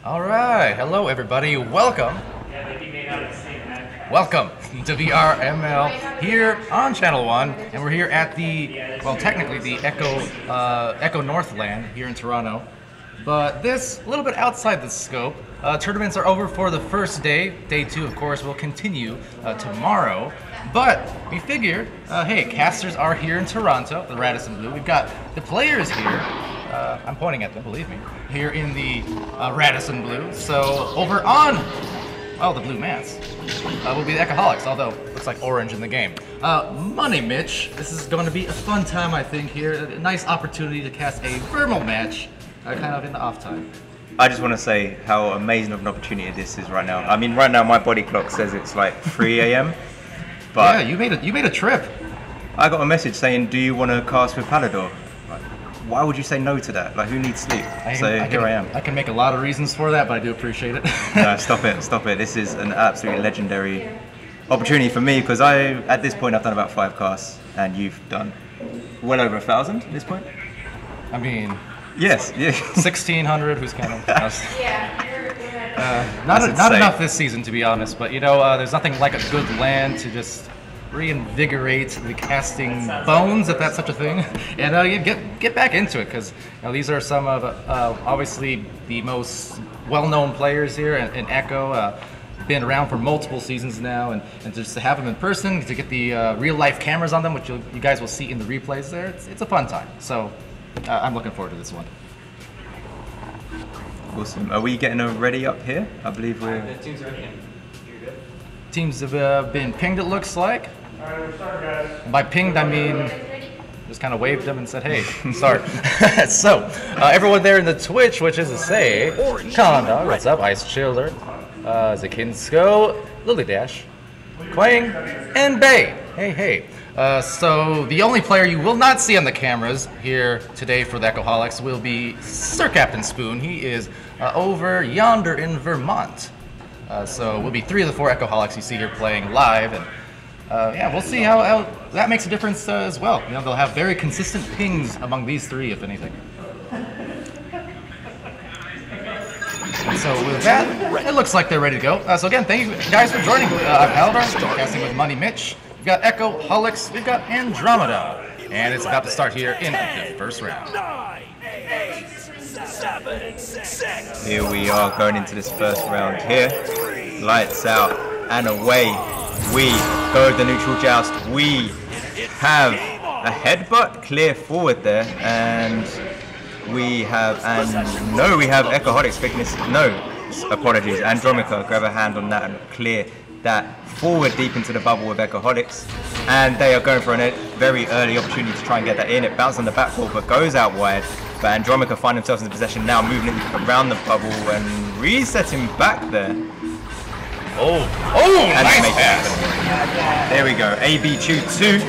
Alright, hello everybody, welcome to VRML here on Channel 1, and we're here at the, well technically the Echo Northland here in Toronto, but this, a little bit outside the scope. Tournaments are over for the first day. Day 2 of course will continue tomorrow, but we figured, hey, casters are here in Toronto, the Radisson Blue. We've got the players here. I'm pointing at them, believe me, here in the Radisson Blue. So over on, well, the blue mats will be the Echoholics, although it looks like orange in the game. Money Mitch, this is going to be a fun time, I think, here. A nice opportunity to cast a VRML match, kind of in the off time. I just want to say how amazing of an opportunity this is right now. I mean, right now my body clock says it's like 3 a.m. But yeah, you made a trip. I got a message saying, "Do you want to cast with Palidore?" Why would you say no to that? Like, who needs sleep? Here I am. I can make a lot of reasons for that, but I do appreciate it. No, stop it. This is an absolutely legendary opportunity for me, because at this point, I've done about 5 casts, and you've done well over 1,000 at this point. I mean, yes, yeah. 1,600, who's counting? Not enough this season, to be honest, but you know, there's nothing like a good land to just reinvigorate the casting bones, if that's such a thing, and get back into it, because you know, these are some of obviously the most well-known players here in Echo. Been around for multiple seasons now, and just to have them in person, to get the real-life cameras on them, which you guys will see in the replays there, it's a fun time. So I'm looking forward to this one. Awesome. Are we getting ready up here? I believe we're... The team's ready. You're good. Teams have been pinged, it looks like. Alright, we're starting, guys. And by pinged, I mean just kind of waved them and said, hey, start. So, everyone there in the Twitch, which is to say, Conda, what's up, Ice Chiller, Zakinsko, Lily Dash, Quang, and Bay. Hey. So, the only player you will not see on the cameras here today for the Echoholics will be Sir Captain Spoon. He is over yonder in Vermont. So, we'll be 3 of the 4 Echoholics you see here playing live, and yeah, we'll see how that makes a difference as well. You know, they'll have very consistent pings among these 3, if anything. And so with that, it looks like they're ready to go. So again, thank you guys for joining. I'm Palidore, casting with Money Mitch. We've got Echoholics, we've got Andromeda, and it's about to start here in the first round. 9, 8, 7, 6. Here we are going into this first round here. Lights out and away we go. The neutral joust. We have a headbutt clear forward there, and we have Echoholics thickness. No, apologies. Andromeda grab a hand on that and clear that forward deep into the bubble with Echoholics, and they are going for a very early opportunity to try and get that in. It bounced on the backboard but goes out wide, but Andromeda find themselves in possession now, moving it around the bubble and resetting back there. Oh, and nice pass. There we go. AB Chew 2.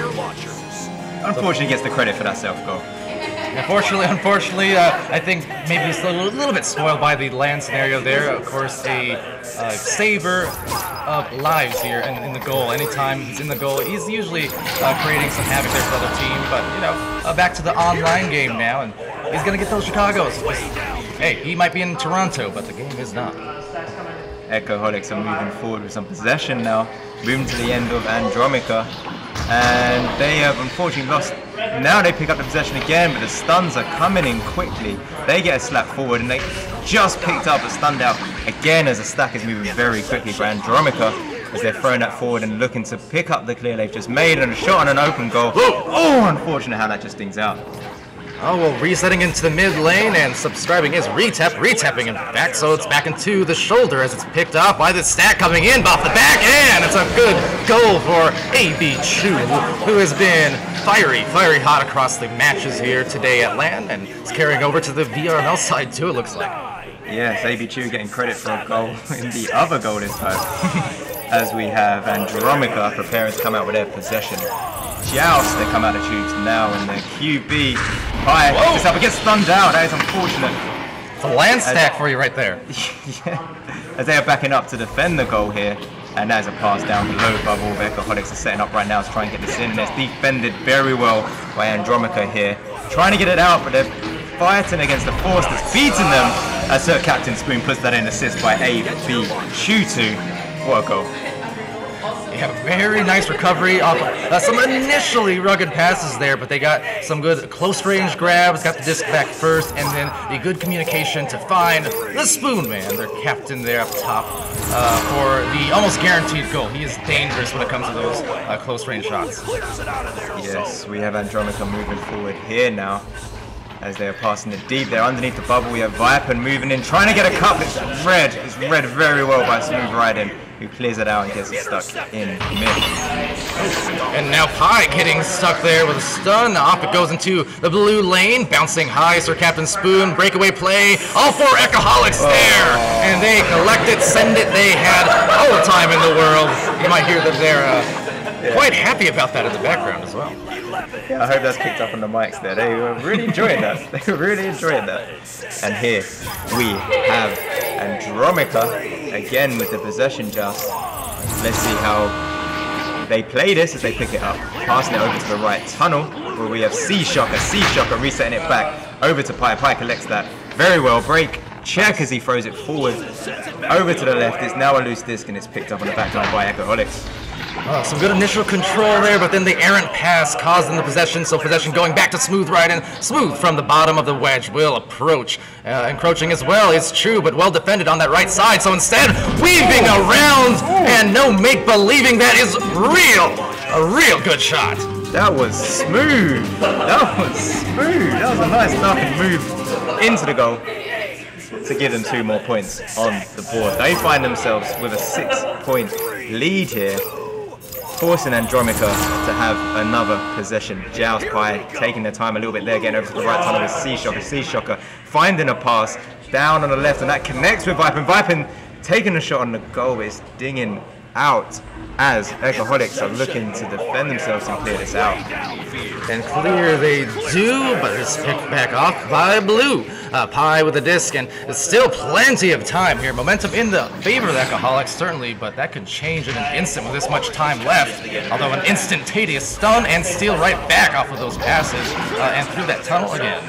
Unfortunately gets the credit for that self goal. Unfortunately, I think maybe he's a little bit spoiled by the land scenario there. Of course, a saver of lives here in the goal. Anytime he's in the goal, he's usually creating some havoc there for the other team. But, you know, back to the online game now, and he's going to get those Chicagos. Hey, he might be in Toronto, but the game is not. Echoholics are moving forward with some possession now, moving to the end of Andromeda, and they have unfortunately lost. Now they pick up the possession again, but the stuns are coming in quickly. They get a slap forward, and they just picked up a stunned out again as the stack is moving very quickly for Andromeda as they're throwing that forward and looking to pick up the clear they've just made, and a shot on an open goal. Oh, unfortunate how that just stings out. Oh, well, resetting into the mid lane and subscribing is retapping him back, so it's back into the shoulder as it's picked up by the stack coming in off the back, and it's a good goal for AB Chu, who has been fiery hot across the matches here today at LAN, and is carrying over to the VRML side too, it looks like. Yes, AB Chu getting credit for a goal in the other goal this time, as we have Andromeda preparing to come out with their possession. Joust, they come out of tubes now, and the QB high picks up, it gets stunned out. That is unfortunate. It's a land stack for you right there. Yeah, as they are backing up to defend the goal here, and that is a pass down below. Bubble, Echoholics are setting up right now to try and get this in. It's defended very well by Andromeda here, trying to get it out, but they're fighting against the force that's beating them. As Sir Captain Spoon puts that in, assist by AB Chu. What a goal. Yeah, very nice recovery off some initially rugged passes there, but they got some good close range grabs, got the disc back first, and then the good communication to find the Spoon Man, their captain there up top, for the almost guaranteed goal. He is dangerous when it comes to those close range shots. Yes, we have Andromeda moving forward here now, as they are passing it deep. They're underneath the bubble. We have Viper moving in, trying to get a cup. It's read very well by Smooth Riding, who clears it out and gets it stuck in mid. And now Pi getting stuck there with a stun. Off it goes into the blue lane, bouncing high. Sir Captain Spoon, breakaway play. All four Echoholics there, and they collect it, send it. They had all the time in the world. You might hear them there quite happy about that in the background as well. Yeah, I hope that's picked up on the mics there. They were really enjoying that. They were really enjoying that. And here we have Andromeda again with the possession just. Let's see how they play this as they pick it up. Passing it over to the right tunnel where we have C-Shocker resetting it back over to Pi. Pi collects that very well. Break, check as he throws it forward. Over to the left. It's now a loose disc and it's picked up on the back line by Echoholics. Some good initial control there, but then the errant pass caused them the possession, so possession going back to Smooth Riding. Smooth from the bottom of the wedge will approach. Encroaching as well, it's true, but well defended on that right side, so instead, weaving around, and no make-believing, that is a real good shot. That was smooth. That was a nice knocking move into the goal to give them 2 more points on the board. They find themselves with a 6-point lead here, forcing Andromeda to have another possession. Joust Pi taking their time a little bit there, getting over to the right tunnel with C-Shocker finding a pass down on the left, and that connects with Viper. Viper taking a shot on the goal, but it's dinging out as Echoholics are looking to defend themselves and clear this out. And clear they do, but it's picked back off by Blue. Pi with a disc, and there's still plenty of time here. Momentum in the favor of the Echoholics, certainly, but that could change in an instant with this much time left. Although an instantaneous stun and steal right back off of those passes and through that tunnel again.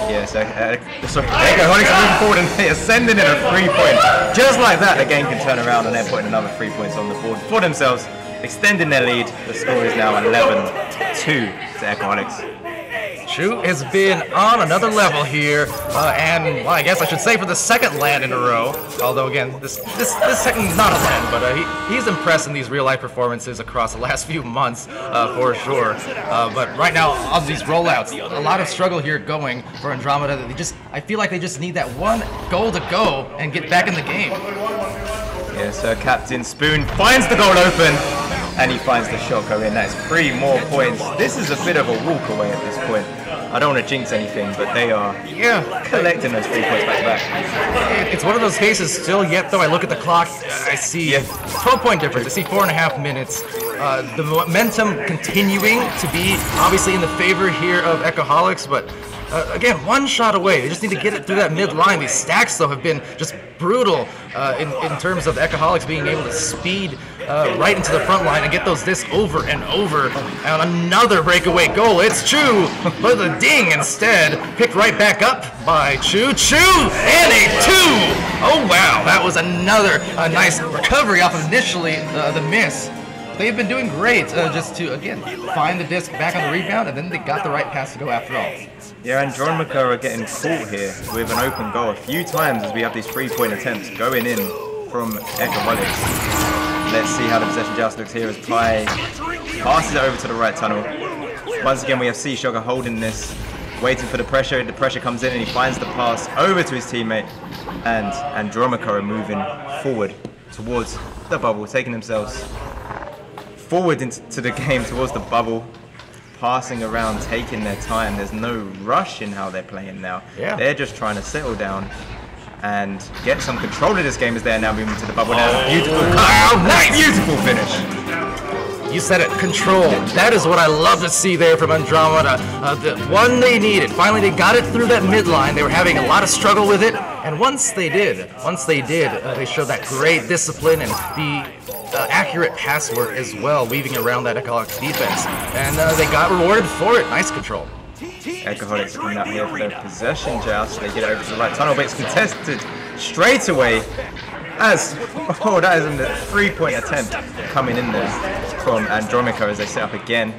Yes, so Echoholics are moving forward and they are sending in a 3-point. Just like that, the game can turn around and they're putting another 3 points on the board for themselves, extending their lead. The score is now 11-2 to Echoholics. Chu has been on another level here, and well, I guess I should say for the second LAN in a row. Although again, this second not a LAN, but he's impressed in these real-life performances across the last few months for sure. But right now, on these rollouts, a lot of struggle here going for Andromeda. I feel like they just need that one goal to go and get back in the game. Yes, Captain Spoon finds the goal open, and he finds the shot go in. That's 3 more points. This is a bit of a walk away at this point. I don't want to jinx anything, but they are collecting those 3 points back to back. It's one of those cases still yet, though. I look at the clock, I see 12-point difference. I see 4.5 minutes. The momentum continuing to be obviously in the favor here of Echoholics, but again, one shot away. They just need to get it through that mid line. These stacks, though, have been just brutal in terms of Echoholics being able to speed right into the front line and get those discs over and over. And another breakaway goal. It's Chu, but the ding instead picked right back up by Chu. Chu and a 2! Oh wow, that was another nice recovery off of initially the miss. They've been doing great just to, again, find the disc back on the rebound, and then they got the right pass to go after all. Yeah, Andromeda are getting caught here with an open goal a few times as we have these 3-point attempts going in from Echoholics. Let's see how the possession joust looks here as Pi passes it over to the right tunnel. Once again, we have C-Shocker holding this, waiting for the pressure. The pressure comes in and he finds the pass over to his teammate, and Andromeda are moving forward towards the bubble, taking themselves forward into the game towards the bubble, passing around, taking their time. There's no rush in how they're playing now. Yeah. They're just trying to settle down and get some control of this game as they're now moving to the bubble. Now, beautiful, nice, beautiful finish. You said it, control. That is what I love to see there from Andromeda. The one they needed. Finally, they got it through that midline. They were having a lot of struggle with it, and once they did, they showed that great discipline and the accurate pass work as well, weaving around that Echoholics defense, and they got rewarded for it. Nice control. Echoholics are coming out here for their possession joust. They get it over to the right tunnel, but it's contested straight away as, oh, that is a 3-point attempt coming in there from Andromeda as they set up again,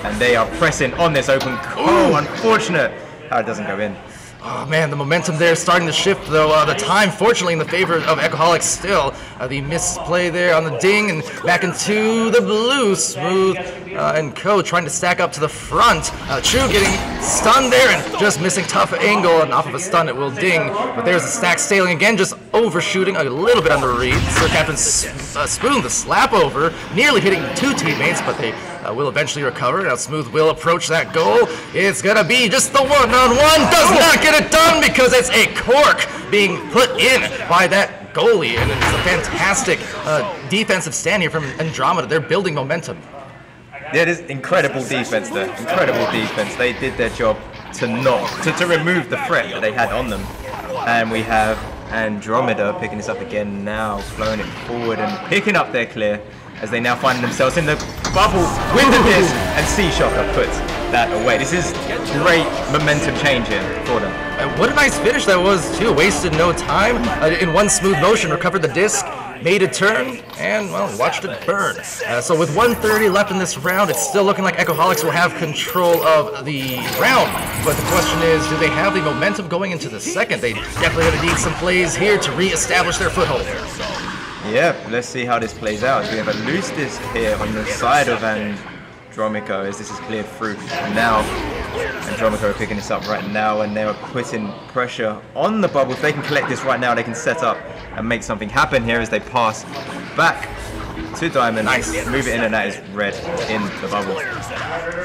and they are pressing on this open goal. Unfortunate how it doesn't go in. Oh man, the momentum there is starting to shift though. The time, fortunately, in the favor of Echoholics still. The misplay there on the ding and back into the blue. Smooth and Co trying to stack up to the front. Chu getting stunned there and just missing tough angle, and off of a stun it will ding. But there's the stack sailing again, just overshooting a little bit under read. Sir Captain Spoon the slap over, nearly hitting 2 teammates, but they will eventually recover. Now Smooth will approach that goal. It's gonna be just the one-on-one. Does not get it done because it's a cork being put in by that goalie, and it's a fantastic defensive stand here from Andromeda. They're building momentum. Yeah, it is incredible defense there. Incredible defense. They did their job to remove the threat that they had on them. And we have Andromeda picking this up again now, flowing it forward and picking up their clear as they now find themselves in the bubble with the disc, and C-Shocker puts that away. This is great momentum change here for them. What a nice finish that was too. Wasted no time. In one smooth motion, recovered the disc, made a turn, and well, watched it burn. So with 1:30 left in this round, it's still looking like Echoholics will have control of the round. But the question is, do they have the momentum going into the second? They definitely going to need some plays here to re-establish their foothold. Yeah, let's see how this plays out. We have a loose disc here on the side of Andromeda as this is cleared through. Now, Andromeda are picking this up right now, and they are putting pressure on the bubble. If they can collect this right now, they can set up and make something happen here as they pass back to Diamond. Nice. Move it in, and that is red in the bubble.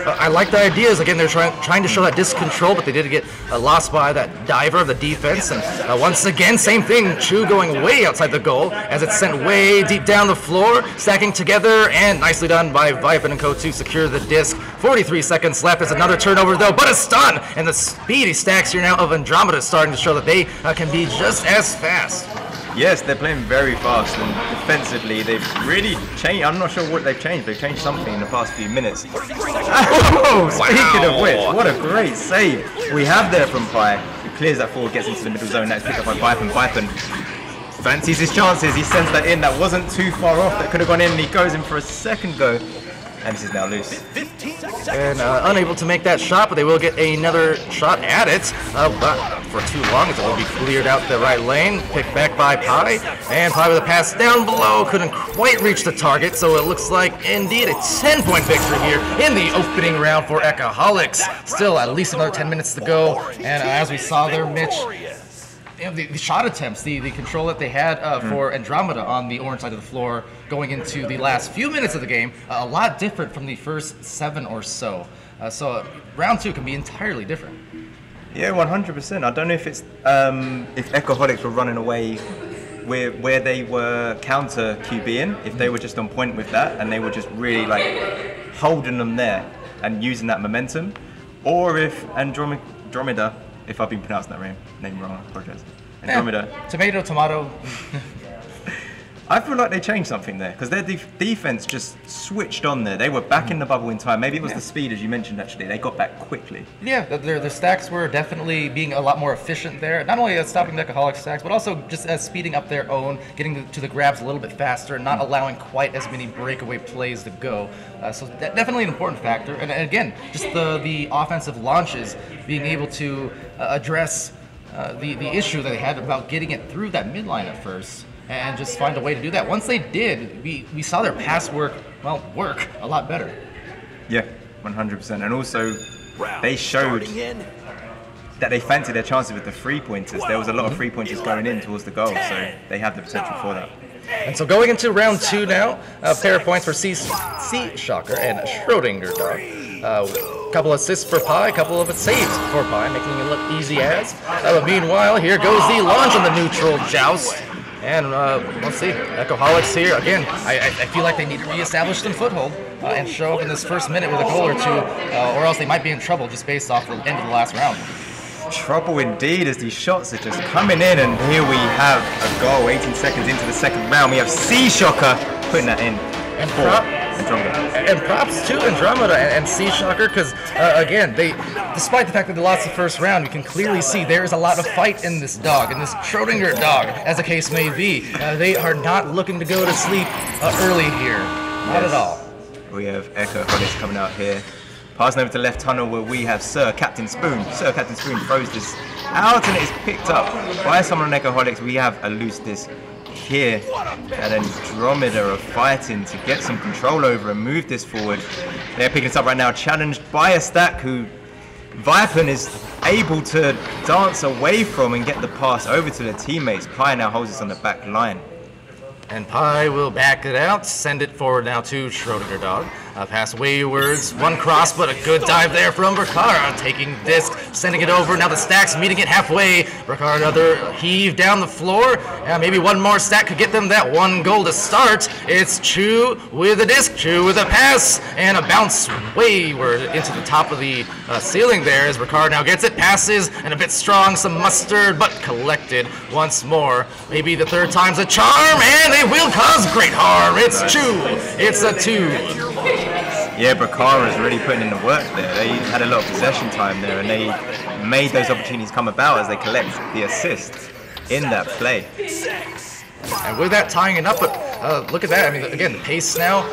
I like the ideas. Again, they're trying to show that disc control, but they did get lost by that diver of the defense. And once again, same thing. Chu going way outside the goal as it's sent way deep down the floor, stacking together, and nicely done by Vipen and Co to secure the disc. 43 seconds left. There's another turnover though, but a stun, and the speedy stacks here now of Andromeda is starting to show that they can be just as fast. Yes, they're playing very fast, and defensively they've really changed. I'm not sure what they've changed. They've changed something in the past few minutes. Oh, speaking of which, what a great save we have there from Pi. He clears that forward, gets into the middle zone. That's picked up by Vipen. Vipen fancies his chances. He sends that in. That wasn't too far off. That could have gone in, and he goes in for a second go. And this is now loose. And unable to make that shot, but they will get another shot at it. But for too long, it will be cleared out the right lane. Picked back by Pi. And Pi with a pass down below. Couldn't quite reach the target, so it looks like indeed a 10-point victory here in the opening round for Echoholics. Still at least another 10 minutes to go. And as we saw there, Mitch, the shot attempts, the control that they had for Andromeda on the orange side of the floor going into the last few minutes of the game, a lot different from the first 7 or so. So round 2 can be entirely different. Yeah, 100%. I don't know if it's if Echoholics were running away where they were counter QBing, if they were just on point with that and they were just really like holding them there and using that momentum, or if Andromeda, if I've been pronouncing that name wrong, I apologize. Andromeda. Yeah. Tomato. I feel like they changed something there because their defense just switched on there. They were back in the bubble in time. Maybe it was the speed, as you mentioned, actually. They got back quickly. Yeah, their stacks were definitely being a lot more efficient there. Not only stopping the Echoholics stacks, but also just speeding up their own, getting to the grabs a little bit faster, and not allowing quite as many breakaway plays to go. So definitely an important factor. And again, just the offensive launches, being able to address the issue that they had about getting it through that midline at first. And just find a way to do that. Once they did, we saw their pass work a lot better. Yeah, 100%. And also, they showed that they fancied their chances with the 3-pointers. There was a lot of 3-pointers going in towards the goal, so they have the potential for that. And so going into round 2 now, a pair of points for Sea Shocker and Schrodinger Dog. Couple assists for Pi, couple of saves for Pi, making it look easy as. But meanwhile, here goes the launch on the neutral joust. And let's see, Echoholics here, again, I feel like they need to reestablish some foothold and show up in this first minute with a goal or two, or else they might be in trouble just based off the end of the last round. Trouble indeed, as these shots are just coming in, and here we have a goal 18 seconds into the second round. We have Sea Shocker putting that in. And props to Andromeda and Sea Shocker, because again, despite the fact that they lost the first round, you can clearly see there is a lot of fight in this dog, in this Schrodinger dog, as the case may be. They are not looking to go to sleep early here, not at all. We have Echoholics coming out here, passing over to left tunnel where we have Sir Captain Spoon. Sir Captain Spoon throws this out and it is picked up by someone on Echoholics. We have a loose disc here, and Andromeda are fighting to get some control over and move this forward. They're picking this up right now, challenged by a stack who Vipen is able to dance away from and get the pass over to their teammates. Pi now holds us on the back line. And Pi will back it out, send it forward now to Schrodinger Dog. Pass waywards, one cross, but a good dive there from Bracara, taking disc, sending it over. Now the stacks meeting it halfway. Bracara another heave down the floor. Maybe one more stack could get them that one goal to start. It's Chu with a disc, Chu with a pass, and a bounce wayward into the top of the ceiling there as Bracara now gets it, passes, and a bit strong, some mustard, but collected once more. Maybe the third time's a charm, and they will cause great harm. It's Chu. It's a 2. Yeah, Bracara is really putting in the work there. They had a lot of possession time there, and they made those opportunities come about as they collect the assists in that play. And with that tying it up, but look at that. I mean, again, the pace now,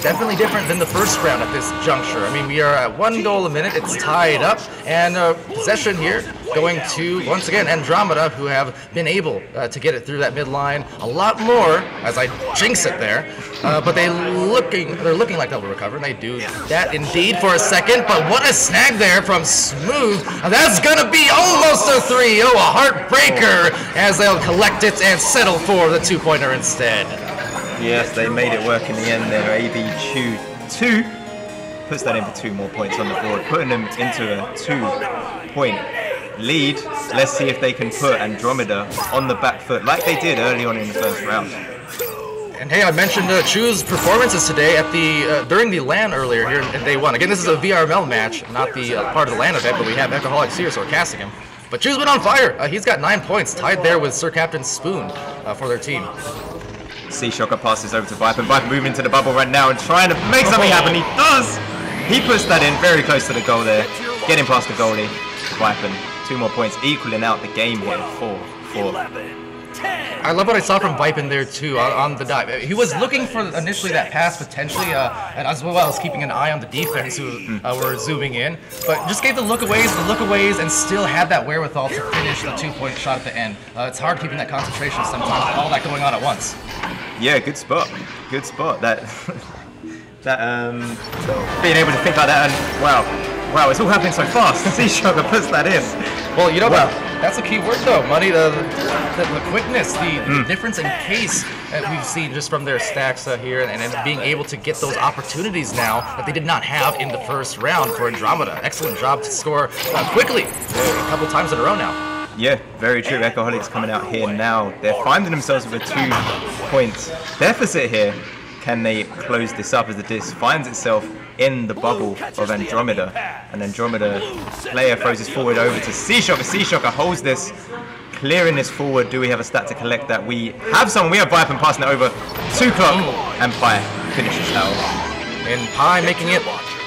definitely different than the first round at this juncture. I mean, we are at 1 goal a minute. It's tied up, and possession here going to, once again, Andromeda, who have been able to get it through that midline a lot more, as I jinx it there. But they're looking like they'll recover, and they do that indeed for a second. But what a snag there from Smooth. That's gonna be almost a 3. Oh, a heartbreaker, as they'll collect it and settle for the 2-pointer instead. Yes, they made it work in the end there. AB Chu 2 puts that in for 2 more points on the board, putting them into a 2-point lead. Let's see if they can put Andromeda on the back foot like they did early on in the first round. And hey, I mentioned Chu's performances today at the during the LAN earlier here in day 1. Again, this is a VRML match, not the part of the LAN event, but we have Echoholics here, so we're casting him. But Chu's been on fire. He's got 9 points, tied there with Sir Captain Spoon for their team. Sea Shocker passes over to Viper. Viper moving into the bubble right now and trying to make something happen. He does! He puts that in very close to the goal there. Getting past the goalie. Viper, 2 more points, equaling out the game here. 4-4. I love what I saw from Vipen there too on the dive. He was looking for initially that pass potentially, and as well as keeping an eye on the defense who were zooming in, but just gave the lookaways, and still had that wherewithal to finish the 2-point shot at the end. It's hard keeping that concentration sometimes with all that going on at once. Yeah, good spot. Good spot. That being able to think like that, and wow, it's all happening so fast. Sea Shocker puts that in. Well, you know what? That's a key word though, Money. The quickness, the difference in pace that we've seen just from their stacks here, and being able to get those opportunities now that they did not have in the first round for Andromeda. Excellent job to score quickly a couple times in a row now. Yeah, very true. Echoholics coming out here now. They're finding themselves with a 2-point deficit here. Can they close this up as the disc finds itself in the bubble of Andromeda? And Andromeda player throws this forward over to C-Shocker. C-Shocker holds this, clearing this forward. Do we have a stat to collect that? We have some. We have Viper passing it over to Clock, and Pi finishes out. And Pi making it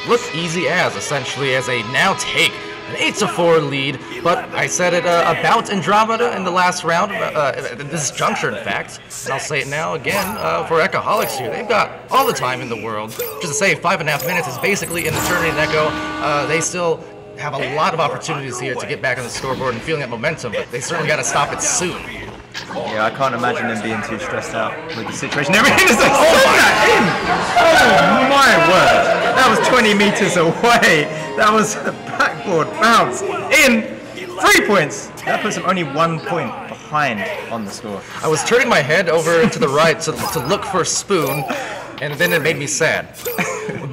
look easy essentially as they now take an 8-4 lead, but I said it about Andromeda in the last round, this juncture in fact, and I'll say it now again for Echoholics here. They've got all the time in the world. Just to say 5.5 minutes is basically an eternity in Echo. They still have a lot of opportunities here to get back on the scoreboard and feeling that momentum, but they certainly got to stop it soon. Yeah, I can't imagine them being too stressed out with the situation. Everything is like, oh my word! That was 20 meters away. That was a backboard bounce in 3 points. That puts them only 1 point behind on the score. I was turning my head over to the right to look for Spoon, and then it made me sad.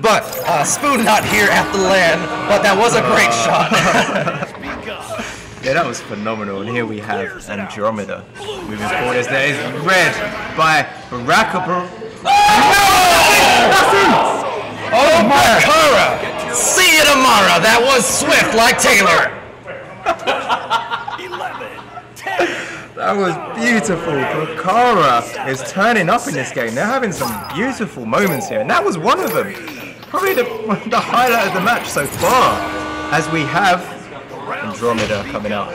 But Spoon not here at the LAN, but that was a great shot. Yeah, that was phenomenal. And here we have Andromeda moving forward as there is red by Rakapur. Oh my Kara! See you tomorrow! That was swift like Taylor! 11, 10. That was beautiful. Bakara is turning up in this game. They're having some beautiful moments here, and that was one of them. Probably the highlight of the match so far, as we have Andromeda coming out.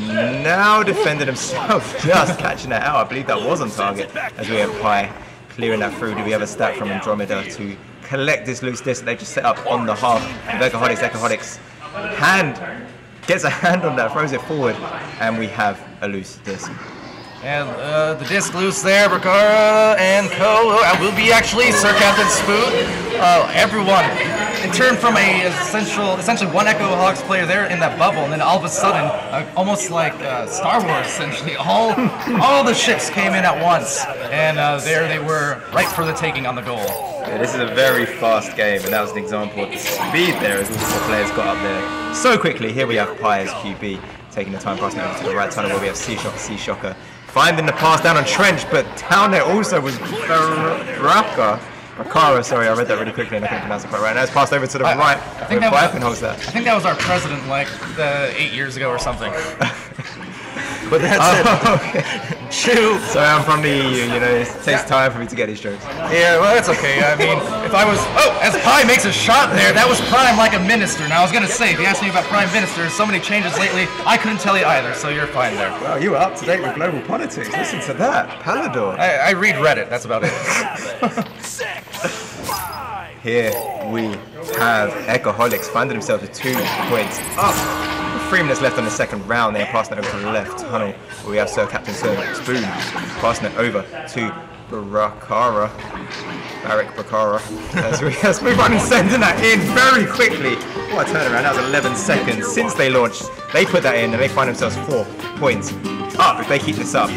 Now defended himself, just catching that out. I believe that was on target, as we have Pi clearing that through. Do we have a stat from Andromeda to collect this loose disc that they just set up on the half of Echoholics? Echoholics gets a hand on that, throws it forward, and we have a loose disc. And the disc loose there, Bakara and Co. Will be actually Sir Captain Spoon. Everyone, it turned from a essentially one Echoholics player there in that bubble, and then all of a sudden, almost like Star Wars, essentially, all the ships came in at once, and there they were, right for the taking on the goal. Yeah, this is a very fast game, and that was an example of the speed there as all the players got up there so quickly. Here we have Pi as QB, taking the time passing over to the right tunnel where we have C-Shocker finding the pass down on Trench, but down there also was Bakara, sorry, I read that really quickly and I couldn't pronounce it quite right. Now it's passed over to the right. I think that was our president like 8 years ago or something. But that's it. True. So I'm from the EU, it takes time for me to get these jokes. Yeah, well, that's okay. I mean, if I was... Oh, as Pi makes a shot there, that was Prime like a minister. Now, I was going to say, if you asked me about Prime Ministers, so many changes lately, I couldn't tell you either, so you're fine there. Wow, you are up to date with global politics. Listen to that. Palidore. I read Reddit, that's about it. 6, 5. Here we have Echoholics finding themselves with 2 points up. 3 minutes left on the second round. They're passing it over to the left tunnel where we have Sir Captain Spoon passing it over to Bakara. As we have Smooth Running sending that in very quickly. What a turnaround. That was 11 seconds since they launched. They put that in and they find themselves 4 points up. If they keep this up,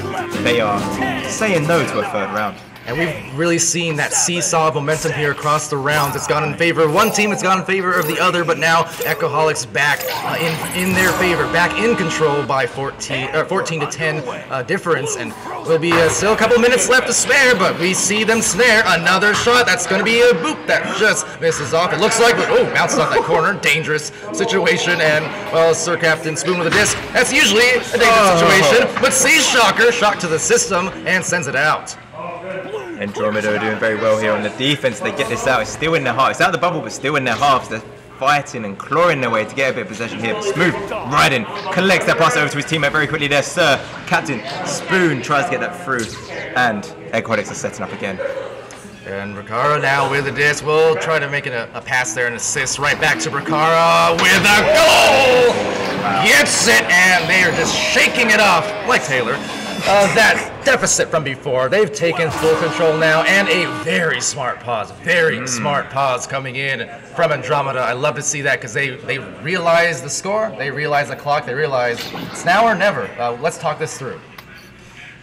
they are saying no to a third round. And we've really seen that seesaw of momentum here across the rounds. It's gone in favor of one team, it's gone in favor of the other, but now Echoholics back in their favor, back in control by 14 to 10 difference. And there'll be still a couple minutes left to spare, but we see them snare another shot. That's going to be a boop that just misses off. It looks like, bounces off that corner. Dangerous situation. And, well, Sir Captain Spoon with a disc. That's usually a dangerous situation, but C-Shocker, shock to the system, and sends it out. Andromeda are doing very well here on the defense. They get this out. It's still in their half. It's out of the bubble, but still in their halves. They're fighting and clawing their way to get a bit of possession here. But Smooth riding, collects that pass over to his teammate very quickly there. Sir Captain Spoon tries to get that through, and Echoholics are setting up again. And Bakara now with the disc will try to make it a pass there and assist right back to Bakara with a goal! Gets it, and they are just shaking it off like Taylor. That deficit from before. They've taken full control now, and a very smart pause coming in from Andromeda. I love to see that because they realize the score, they realize the clock, they realize it's now or never. Let's talk this through.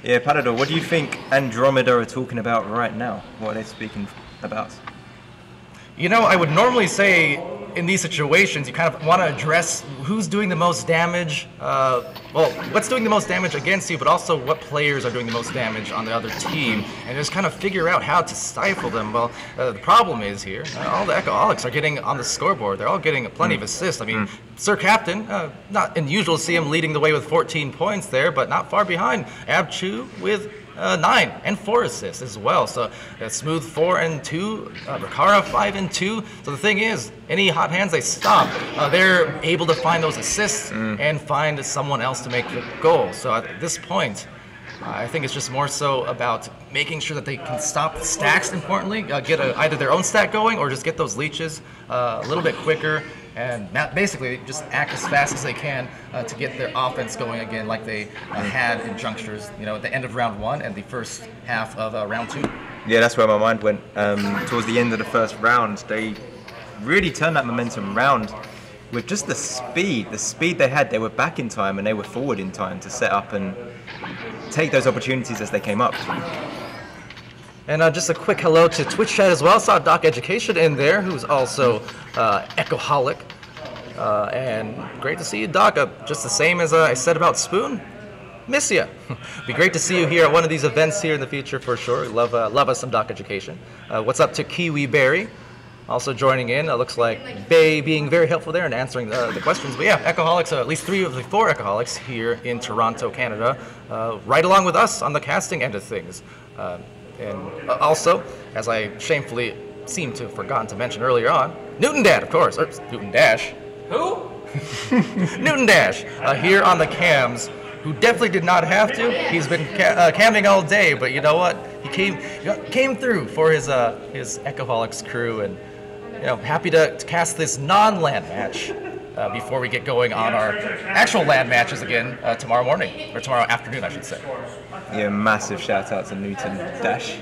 Yeah, Palidore, what do you think Andromeda are talking about right now? What are they speaking about? I would normally say in these situations, you kind of want to address who's doing the most damage, well, what's doing the most damage against you, but also what players are doing the most damage on the other team, and just kind of figure out how to stifle them. Well, the problem is here, all the Echoholics are getting on the scoreboard. They're all getting plenty of assists. I mean, Sir Captain, not unusual to see him leading the way with 14 points there, but not far behind. Abchu with 9 and 4 assists as well. So Smooth 4 and 2, Rikara 5 and 2. So the thing is, any hot hands they stop, they're able to find those assists and find someone else to make the goal. So at this point, I think it's just more so about making sure that they can stop the stacks, importantly, get either their own stack going or just get those leeches a little bit quicker, and basically just act as fast as they can to get their offense going again, like they had in Junctures, you know, at the end of round 1 and the first half of round 2. Yeah, that's where my mind went. Towards the end of the first round, they really turned that momentum round with just the speed they had. They were back in time and they were forward in time to set up and take those opportunities as they came up. And just a quick hello to Twitch chat as well. Saw Doc Education in there, who's also Echoholic. And great to see you, Doc. Just the same as I said about Spoon. Miss ya. Be great to see you here at one of these events here in the future for sure. Love us some Doc Education. What's up to Kiwi Berry? Also joining in. Looks like Bay being very helpful there and answering the questions. But yeah, Echoholics, at least 3 of the 4 Echoholics here in Toronto, Canada, right along with us on the casting end of things. And also, as I shamefully seem to have forgotten to mention earlier on, Newton Dad, of course, or Newton Dash. Who? Newton Dash, here on the cams, who definitely did not have to. He's been camming all day, but you know what? He came through for his Echoholics crew, and you know, happy to cast this non-LAN match before we get going on our actual LAN matches again tomorrow morning, or tomorrow afternoon, I should say. Yeah, massive shout out to Newton Dash,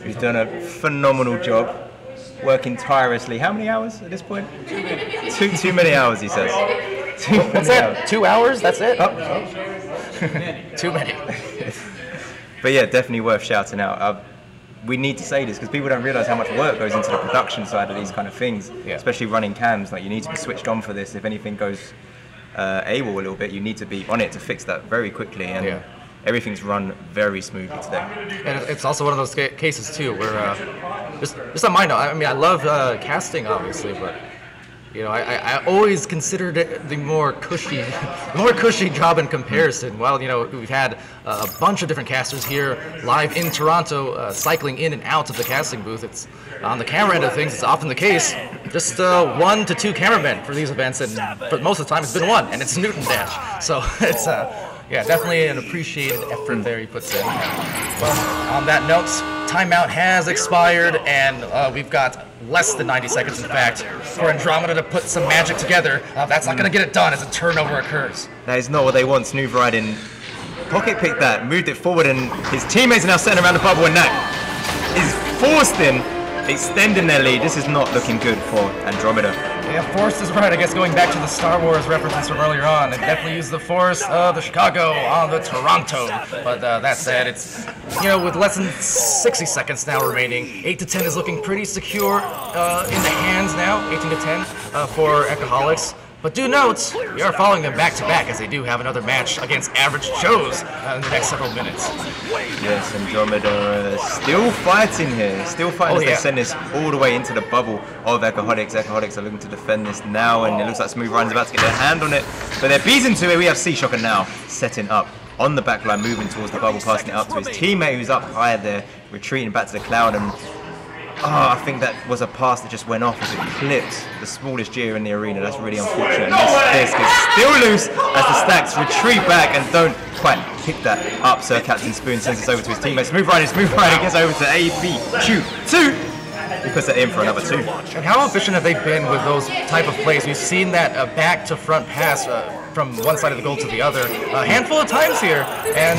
who's done a phenomenal job, working tirelessly. How many hours at this point? Too many hours, he says. What's that? 2 hours? That's it? Oh. Too many. But yeah, definitely worth shouting out. We need to say this because people don't realize how much work goes into the production side of these kind of things, especially running cams. Like, you need to be switched on for this. If anything goes AWOL a little bit, you need to be on it to fix that very quickly. And everything's run very smoothly today. And it's also one of those cases too where just on my note, I mean, I love casting obviously, but you know, I always considered it the more cushy job in comparison. Well, you know, we've had a bunch of different casters here live in Toronto, cycling in and out of the casting booth. It's on the camera end of things. It's often the case, just 1 to 2 cameramen for these events, and for most of the time it's been 1, and it's Newton Dash. So it's yeah, definitely an appreciated effort there he puts in. Well, on that note, timeout has expired, and we've got less than 90 seconds, in fact, for Andromeda to put some magic together. That's not going to get it done as a turnover occurs. That is not what they want. Smooth riding. Pocket picked that, moved it forward, and his teammates are now sitting around the bubble, and that is forced in, extending their lead. This is not looking good for Andromeda. Yeah, Force is right. I guess going back to the Star Wars references from earlier on, and definitely use the Force of the Chicago on the Toronto. But that said, it's, you know, with less than 60 seconds now remaining, 8 to 10 is looking pretty secure in the hands now. 18 to 10 for Echoholics. But do note, we are following them back to back as they do have another match against Average Joes in the next several minutes. Yes, Andromeda still fighting here. Still fighting as they send this all the way into the bubble of Echoholics. Echoholics are looking to defend this now, and it looks like Smooth Rider's about to get their hand on it. But they're beating to it. We have C-Shocker now setting up on the back line, moving towards the bubble, passing it up to his teammate who's up higher there, retreating back to the cloud. And I think that was a pass that just went off as it clipped the smallest gear in the arena. That's really unfortunate. This is still loose as the stacks retreat back and don't quite pick that up. Sir Captain Spoon sends this over to his teammate. Smooth Rider gets over to AB2. He puts it in for another 2. And how efficient have they been with those type of plays? We've seen that back to front pass from one side of the goal to the other a handful of times here, and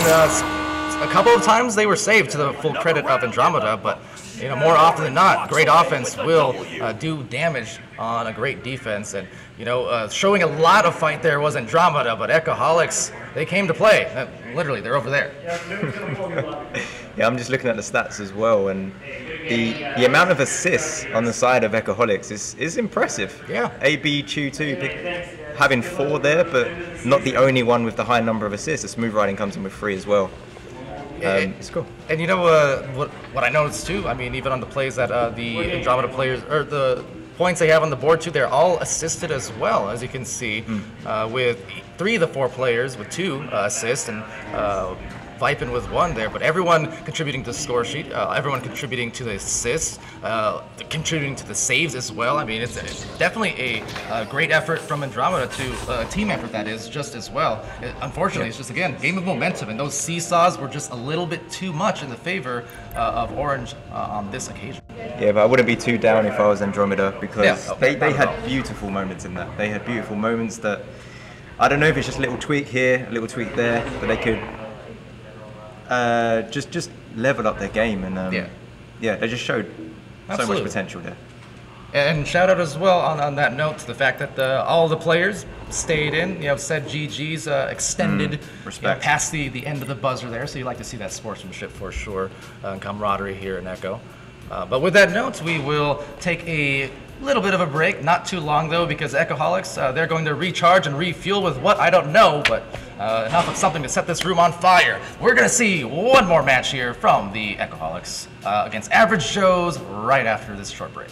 a couple of times they were saved to the full credit of Andromeda, but you know, more often than not, great offense will do damage on a great defense. And you know, showing a lot of fight there was Andromeda, but Echoholics, they came to play. Literally, they're over there. Yeah, I'm just looking at the stats as well, and the amount of assists on the side of Echoholics is impressive. Yeah. AB Chew 2 having 4 there, but not the only one with the high number of assists. The smooth riding comes in with 3 as well. It's cool. And you know what I noticed too? I mean, even on the plays that the Andromeda players, or the points they have on the board too, they're all assisted as well, as you can see, with 3 of the 4 players with 2 assists, and Vipin with 1 there, but everyone contributing to the score sheet, everyone contributing to the assists, contributing to the saves as well. I mean, it's definitely a great effort from Andromeda, to a team effort that is, just as well. Unfortunately, it's just, again, game of momentum, and those seesaws were just a little bit too much in the favor of Orange on this occasion. Yeah, but I wouldn't be too down if I was Andromeda, because they not at had all. beautiful moments in that. They had beautiful moments that, I don't know if it's just a little tweak here, a little tweak there, but they could just level up their game, and they just showed so Absolutely. much potential there. And shout out as well on that note to the fact that all the players stayed in, said GG's extended respect. Past the end of the buzzer there, so you like to see that sportsmanship for sure, and camaraderie here in Echo. But with that note, we will take a little bit of a break, not too long though, because Echoholics, they're going to recharge and refuel with what, I don't know, but enough of something to set this room on fire. We're going to see one more match here from the Echoholics against Average Joes right after this short break.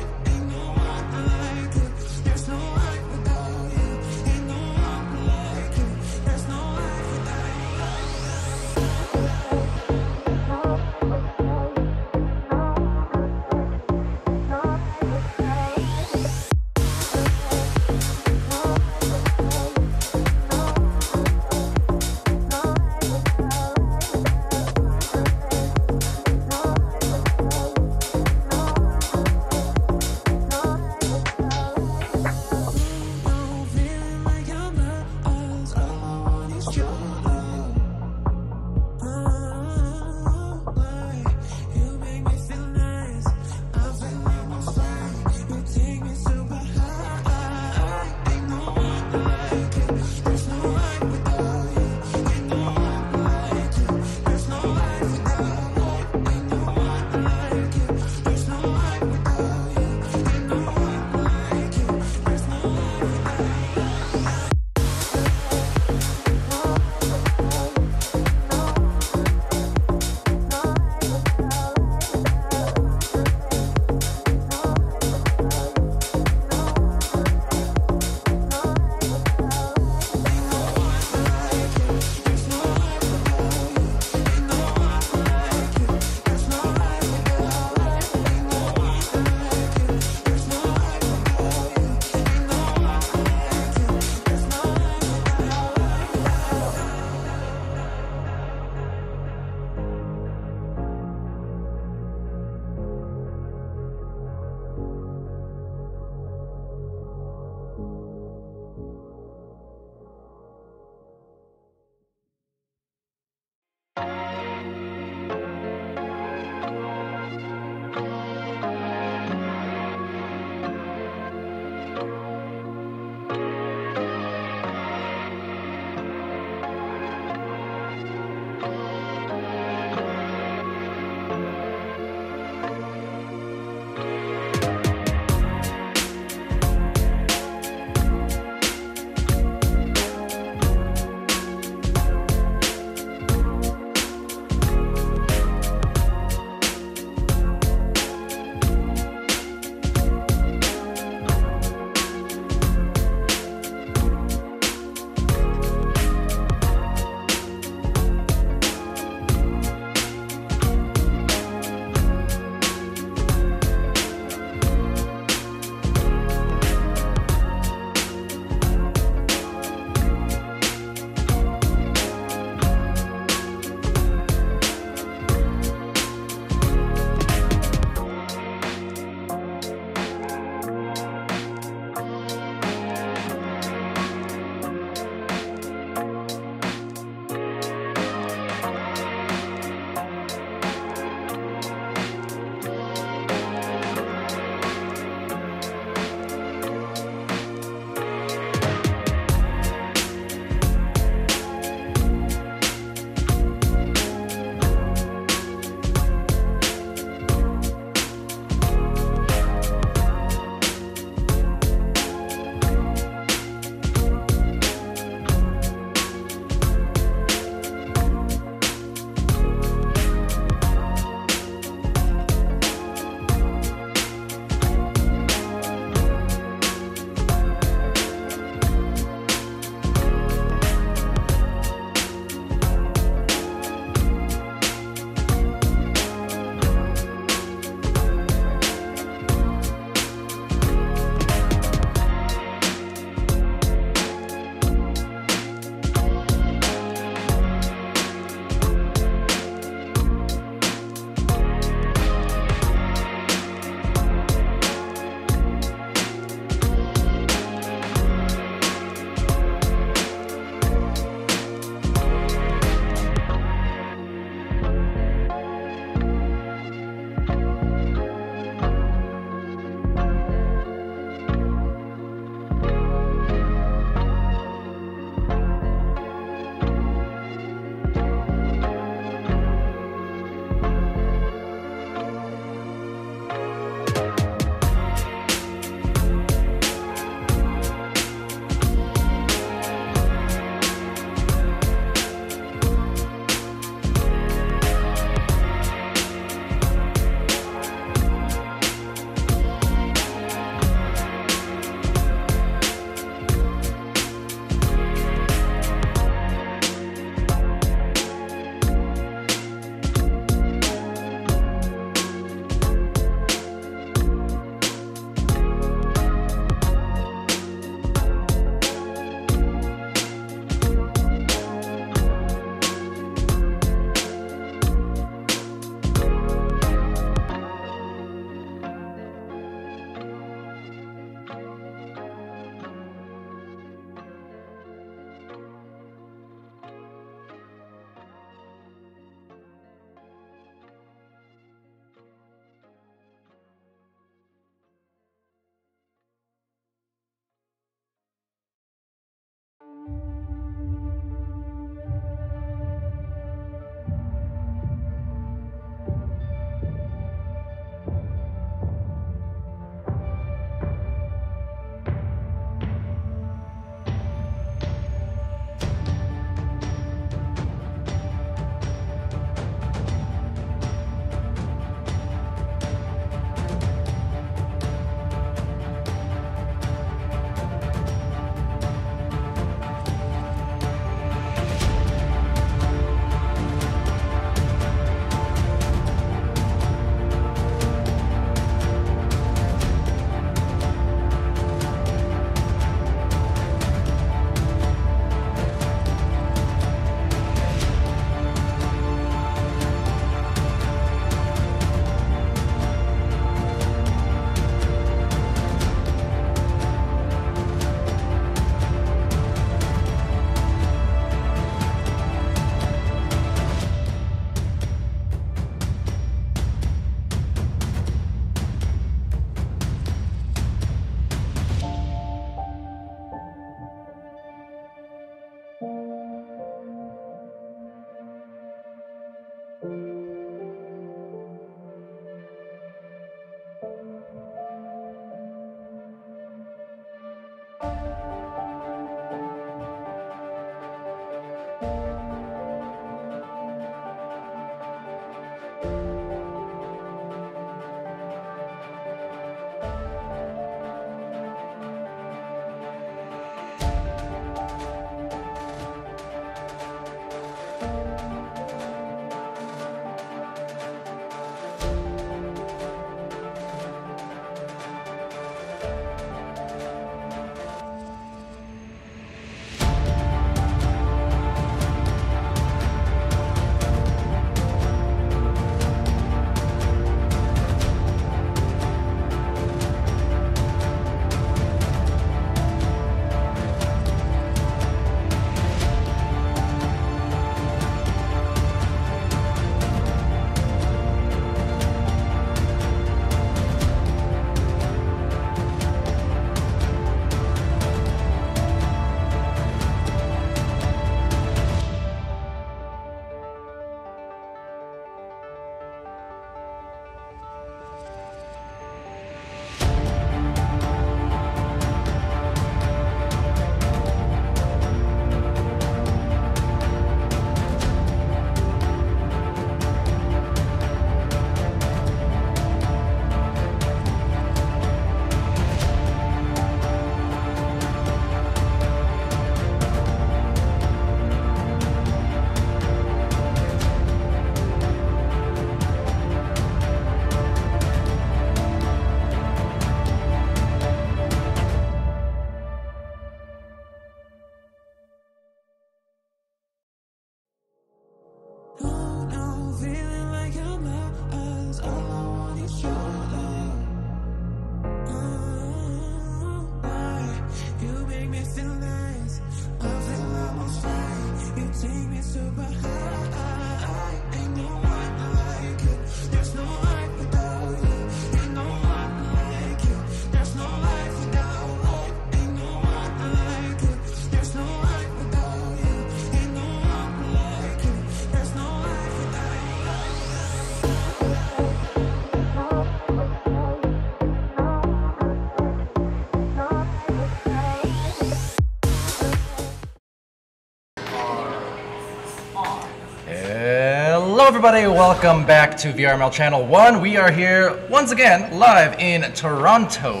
Hello everybody, welcome back to VRML Channel 1. We are here once again live in Toronto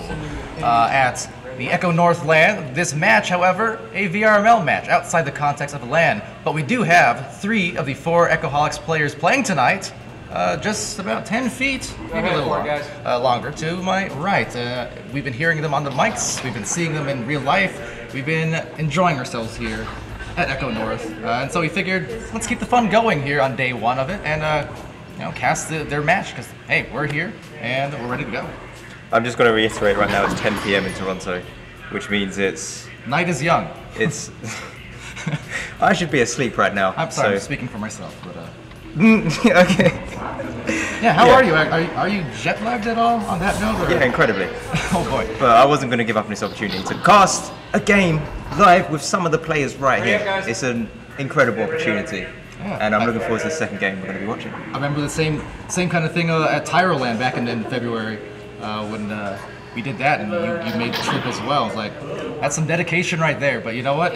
at the Echo North LAN. This match, however, a VRML match outside the context of LAN. But we do have 3 of the 4 Echoholics players playing tonight, just about 10 feet, maybe a little longer to my right. We've been hearing them on the mics, we've been seeing them in real life, we've been enjoying ourselves here at Echo North, and so we figured let's keep the fun going here on day 1 of it, and you know, cast their match because hey, we're here and we're ready to go. I'm just going to reiterate right now, it's 10 p.m. in Toronto, which means it's night is young. It's I should be asleep right now. I'm sorry, so. I'm speaking for myself, but Okay. yeah. How are you? Are you jet lagged at all on that note? Or? Yeah, incredibly. Oh boy. But I wasn't going to give up on this opportunity to cast a game live with some of the players right here. It's an incredible opportunity, and I'm looking forward to the second game we're going to be watching. I remember the same kind of thing at Tyroland back in February when we did that, and you made the trip as well. It's like that's some dedication right there. But you know what?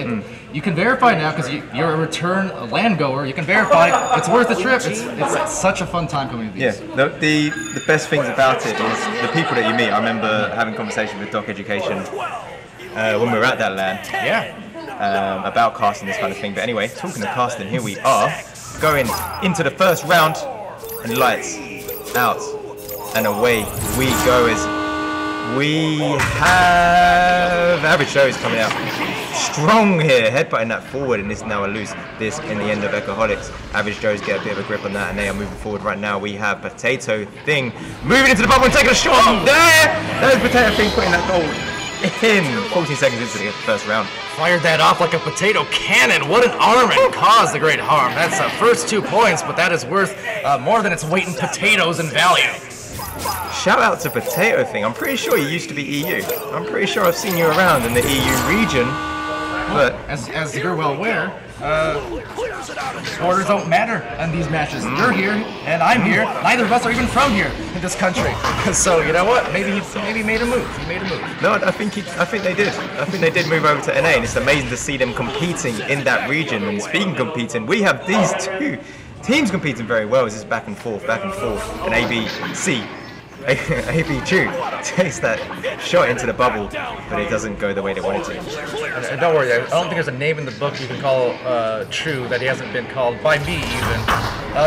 You can verify now because you're a return LAN goer. You can verify it's worth the trip. It's such a fun time coming to these. Yeah. The best things about it is the people that you meet. I remember having conversations with Doc Education when we were at that LAN. Yeah. About casting this kind of thing. But anyway, talking of casting, here we are going into the first round, and lights out and away we go as we have Average Joe's coming out strong here, headbutting that forward, and this is now a loose disc in the end of Echoholics. Average Joe's get a bit of a grip on that, and they are moving forward right now. We have Potato Thing moving into the bubble and taking a shot there. There's Potato Thing putting that goal in 14 seconds into the first round. Fired that off like a potato cannon. What an arm, and caused a great harm. That's the first 2 points, but that is worth more than its weight in potatoes and value. Shout out to Potato Thing. I'm pretty sure you used to be EU. I'm pretty sure I've seen you around in the EU region. But as you're well aware, borders don't matter in these matches. You're here and I'm here. Neither of us are even from here in this country. So you know what? Maybe he made a move. He made a move. No, I think they did. I think they did move over to NA, and it's amazing to see them competing in that region. And speaking of competing, we have these 2 teams competing very well. It's just back and forth, and ABC. AB2 takes that shot into the bubble, but it doesn't go the way they wanted to. And don't worry, I don't think there's a name in the book you can call true that he hasn't been called by me even.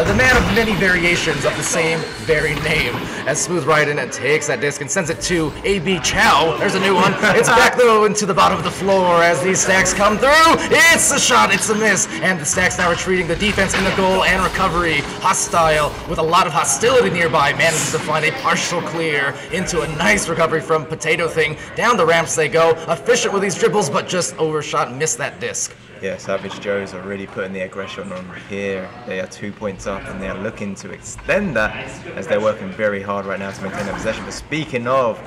The man of many variations of the same very name. As Smooth right in and takes that disc and sends it to AB Chow. There's a new one. It's back though into the bottom of the floor as these stacks come through. It's a shot, it's a miss, and the stacks now retreating. The defense in the goal and recovery. Hostile with a lot of hostility nearby. Manages to find a partial clear into a nice recovery from Potato Thing. Down the ramps they go. Efficient with these dribbles, but just overshot and missed that disc. Yeah, Savage Joes are really putting the aggression on here. They are 2 points up, and they are looking to extend that as they're working very hard right now to maintain their possession. But speaking of,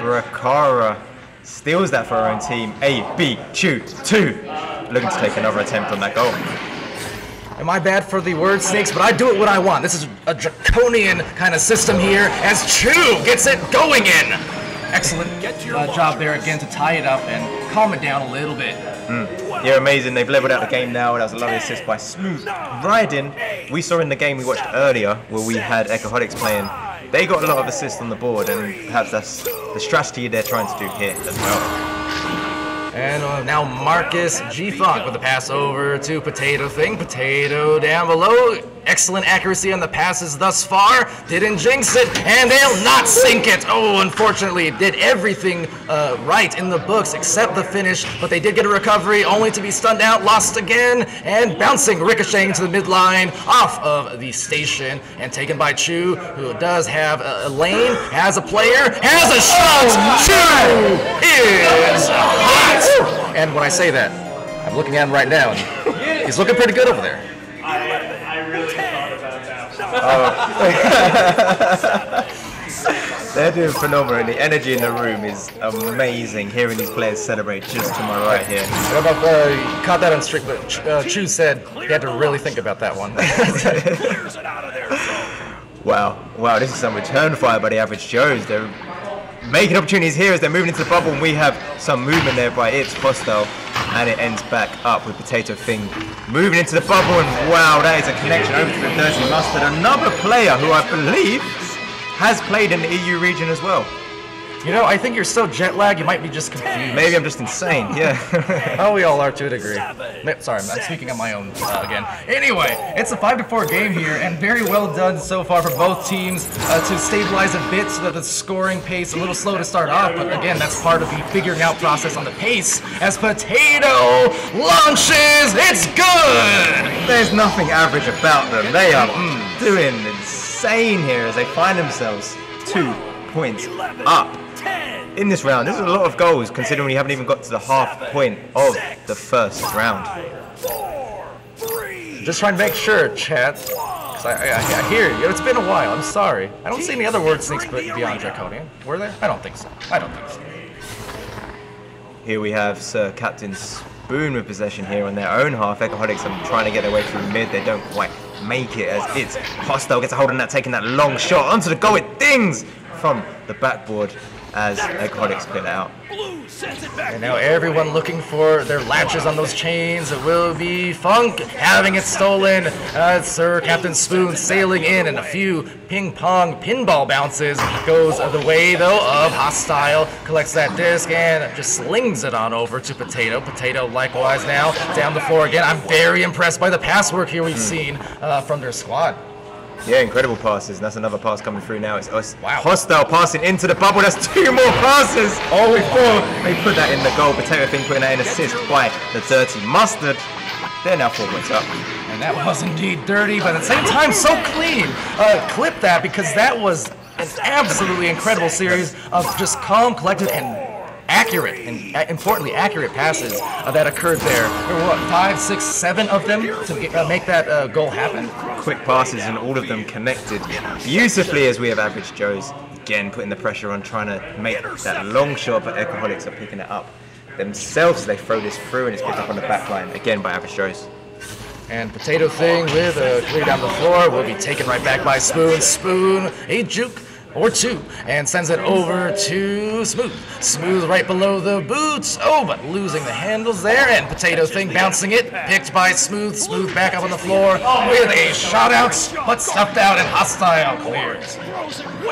Brakara steals that for her own team. AB2 looking to take another attempt on that goal. Am I bad for the word snakes? But I do it what I want. This is a draconian kind of system here as Chu gets it going in. Excellent job there again to tie it up and calm it down a little bit. Yeah, amazing. They've leveled out the game now. That was a lovely assist by Smooth Riding. We saw in the game we watched earlier where we had Echoholics playing. They got a lot of assists on the board, and perhaps that's the strategy they're trying to do here as well. And now Marcus G-Funk with the pass over to Potato Thing. Potato down below. Excellent accuracy on the passes thus far. Didn't jinx it, and they'll not sink it. Oh, unfortunately, did everything right in the books except the finish, but they did get a recovery, only to be stunned out, lost again, and bouncing, ricocheting to the midline, off of the station, and taken by Chu, who does have a lane, has a player, has a shot. Chu is hot. And when I say that, I'm looking at him right now, and he's looking pretty good over there. They're doing phenomenal. The energy in the room is amazing. Hearing these players celebrate just to my right here. What about you caught that on Strict, but Chu said he had to really think about that one. Wow, this is some return fire by the average Joes. They're making opportunities here as they're moving into the bubble, and we have some movement there by It's Hostile, and it ends back up with Potato Thing moving into the bubble, and wow, that is a connection over to the Dirty Mustard, another player who I believe has played in the EU region as well. You know, I think you're so jet lagged, you might be just confused. Maybe I'm just insane, yeah. Oh, we all are to a degree. Sorry, I'm speaking on my own again. Anyway, it's a 5-4 game here, and very well done so far for both teams to stabilize a bit so that the scoring pace a little slow to start off, but again, that's part of the figuring out process on the pace as Potato launches. It's good! There's nothing average about them. They are doing insane here as they find themselves 2 points up. In this round. This is a lot of goals considering we haven't even got to the half point of the first round. Just trying to make sure, chat, because I hear you. It's been a while. I'm sorry. I don't see any other word syncs beyond Draconian. Were there? I don't think so. Here we have Sir Captain Spoon with possession here on their own half. Echoholics are trying to get their way through mid. They don't quite make it as It's Hostile gets a hold on that, taking that long shot onto the goal. It dings from the backboard as Echoholics clear it out. And now everyone looking for their latches on those chains. It will be Funk having it stolen. Sir Captain Spoon sailing in, and a few ping-pong pinball bounces. Goes the way, though, of Hostile. Collects that disc and just slings it on over to Potato. Potato likewise now down the floor again. I'm very impressed by the pass work here we've seen from their squad. Yeah, incredible passes. And that's another pass coming through now. It's Hostile passing into the bubble. That's 2 more passes. Oh, they put that in the goal. Potato Thing putting that in assist by the Dirty Mustard. They're now 4 points up. And that was indeed dirty, but at the same time, so clean. Clip that, because that was an absolutely incredible series of just calm, collected, and accurate, and importantly accurate passes that occurred there. There were what, 5, 6, 7 of them to make that goal happen? Quick passes and all of them connected beautifully as we have average Joes again putting the pressure on, trying to make that long shot, but Echoholics are picking it up themselves as they throw this through, and it's picked up on the back line again by average Joes. And Potato Thing with a clear down the floor will be taken right back by Spoon. Spoon, a juke or 2, and sends it over to Smooth. Smooth right below the boots. Oh, but losing the handles there, and Potato Thing bouncing it, picked by Smooth. Smooth back up on the floor with a shot out, but stuffed out, and Hostile clears.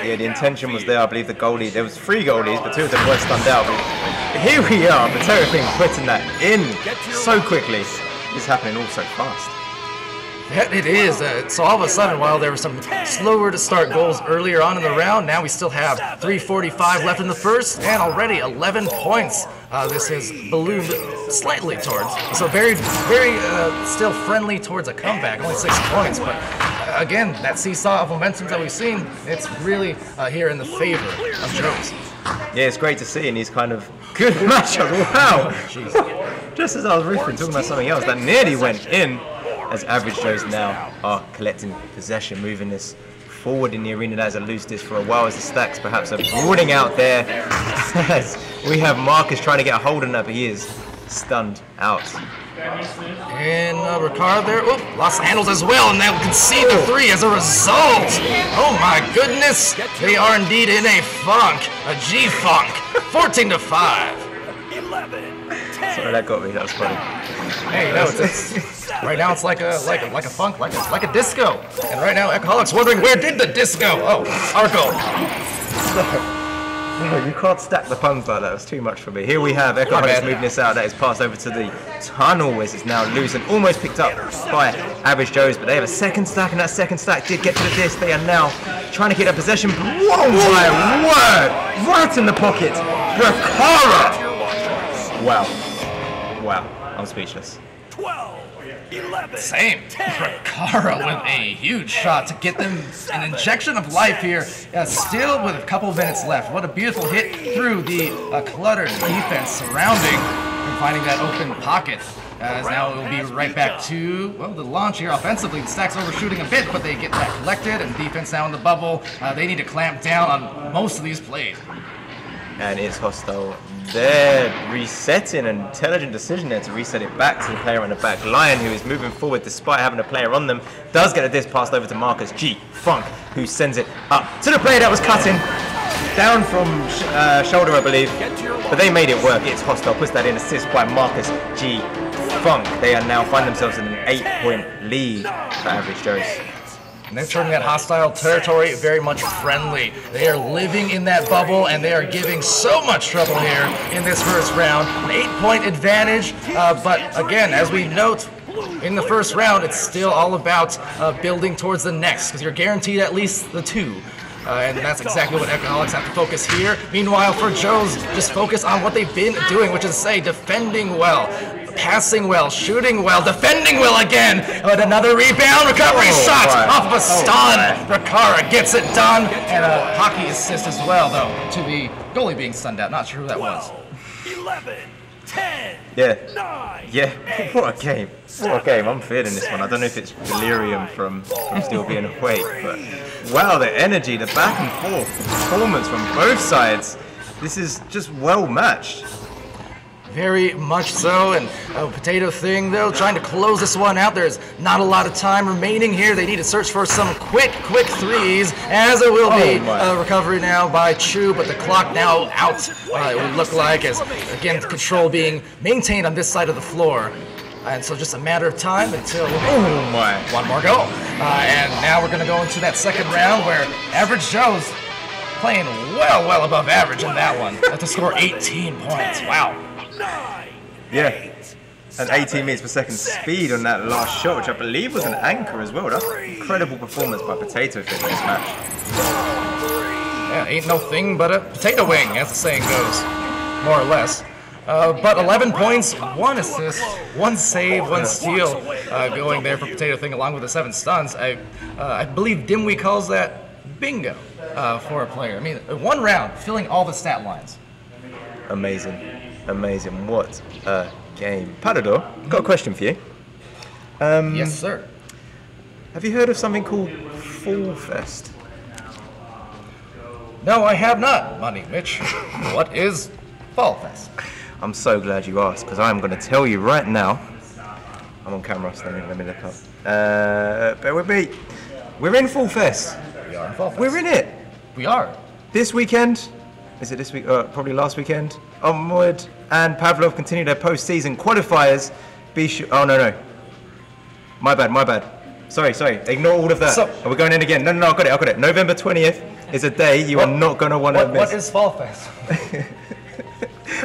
Yeah, the intention was there. I believe the goalie, there was 3 goalies, but 2 of them were stunned out. But here we are, Potato Thing putting that in so quickly. It's happening all so fast. It is. So all of a sudden, while there were some slower to start goals earlier on in the round, now we still have 3:45 left in the first, and already 11 points. This has ballooned slightly towards. So very still friendly towards a comeback. Only 6 points, but again, that seesaw of momentum that we've seen, it's really here in the favor of Joes. Yeah, it's great to see in these kind of good matchups. Wow. Just as I was riffing, talking about something else that nearly went in. As average Joes now are collecting possession, moving this forward in the arena. That is a loose disc for a while as the stacks perhaps are broadening out there. As we have Marcus trying to get a hold on that, but he is stunned out. And Ricard there, lost the handles as well, and they'll concede the 3 as a result. Oh my goodness, they are indeed in a funk, a G-funk, 14-5. Sorry, that got me. That was funny. Hey, no, it's right now it's like a funk, like a disco. And right now, Echoholics wondering where did the disco? Oh, our goal. You can't stack the puns like that. That's too much for me. Here we have Echoholics moving this out. That is passed over to the tunnel as it's now loose and almost picked up by average Joes. But they have a second stack, and that second stack did get to the disc. They are now trying to get a possession. Whoa, my word! Right in the pocket. Rakara. Wow. I'm speechless. 12, 11, Same. Rakara with a huge shot to get them an injection of life here. Still with a couple of minutes left. What a beautiful hit through the cluttered defense surrounding and finding that open pocket. As now it will be right back to, well, the launch here offensively. The stack's overshooting a bit, but they get that collected, and defense now in the bubble. They need to clamp down on most of these plays. And it's hostile. They're resetting, an intelligent decision there to reset it back to the player on the back line, who is moving forward despite having a player on them. Does get a disc passed over to Marcus G. Funk, who sends it up to the player that was cutting. Down from shoulder, I believe. But they made it work. It's hostile. Puts that in, assist by Marcus G. Funk. They are now find themselves in an 8-point lead for Average Joes. And they're turning that hostile territory very much friendly. They are living in that bubble, and they are giving so much trouble here in this first round. An 8-point advantage, but again, as we note, in the first round, it's still all about building towards the next, because you're guaranteed at least the 2. And that's exactly what Echoholics have to focus here. Meanwhile, for Joes, just focus on what they've been doing, which is say, defending well, passing well, shooting well, defending well again. But another rebound, recovery shot off of a stun. Rakara gets it done, and a hockey assist as well, though, to the goalie being stunned out. Not sure who that was. 11, 10, Yeah. 9, Yeah, what a game. What a game. I'm feeling this one. I don't know if it's delirium from still being awake, but wow, the energy, the back and forth, the performance from both sides. This is just well matched. Very much so, and Potato Thing, though, trying to close this one out. There's not a lot of time remaining here. They need to search for some quick threes, as it will be recovery now by Chu, but the clock now out, it would look like, as, again, control being maintained on this side of the floor. And so just a matter of time until one more goal. And now we're going to go into that second round where Average Joe's playing well above average in that one. Have to score 18 points. Wow. Yeah, and 18 meters per second speed on that last shot, which I believe was an anchor as well. That's an incredible performance by Potato Thing in this match. Yeah, ain't no thing but a potato wing, as the saying goes, more or less. But 11 points, 1 assist, 1 save, 1 steal going there for Potato Thing, along with the 7 stuns. I believe Dimwee calls that bingo for a player. I mean, 1 round, filling all the stat lines. Amazing. Amazing. What a game. Palidore, got a question for you. Yes, sir. Have you heard of something called Fall Fest? No, I have not, Money Mitch. What is Fall Fest? I'm so glad you asked, because I'm going to tell you right now. I'm on camera, so let me look up. Bear with me. We're in Fall Fest. We are in Fall Fest. We're in it. We are. This weekend. Is it this week? Probably last weekend. Onward and Pavlov continue their post-season qualifiers. Be sure. Oh no. My bad. Sorry. Ignore all of that. So, are we going in again? No. I got it. November 20th is a day you are not going to want to miss. What is Fall Fest?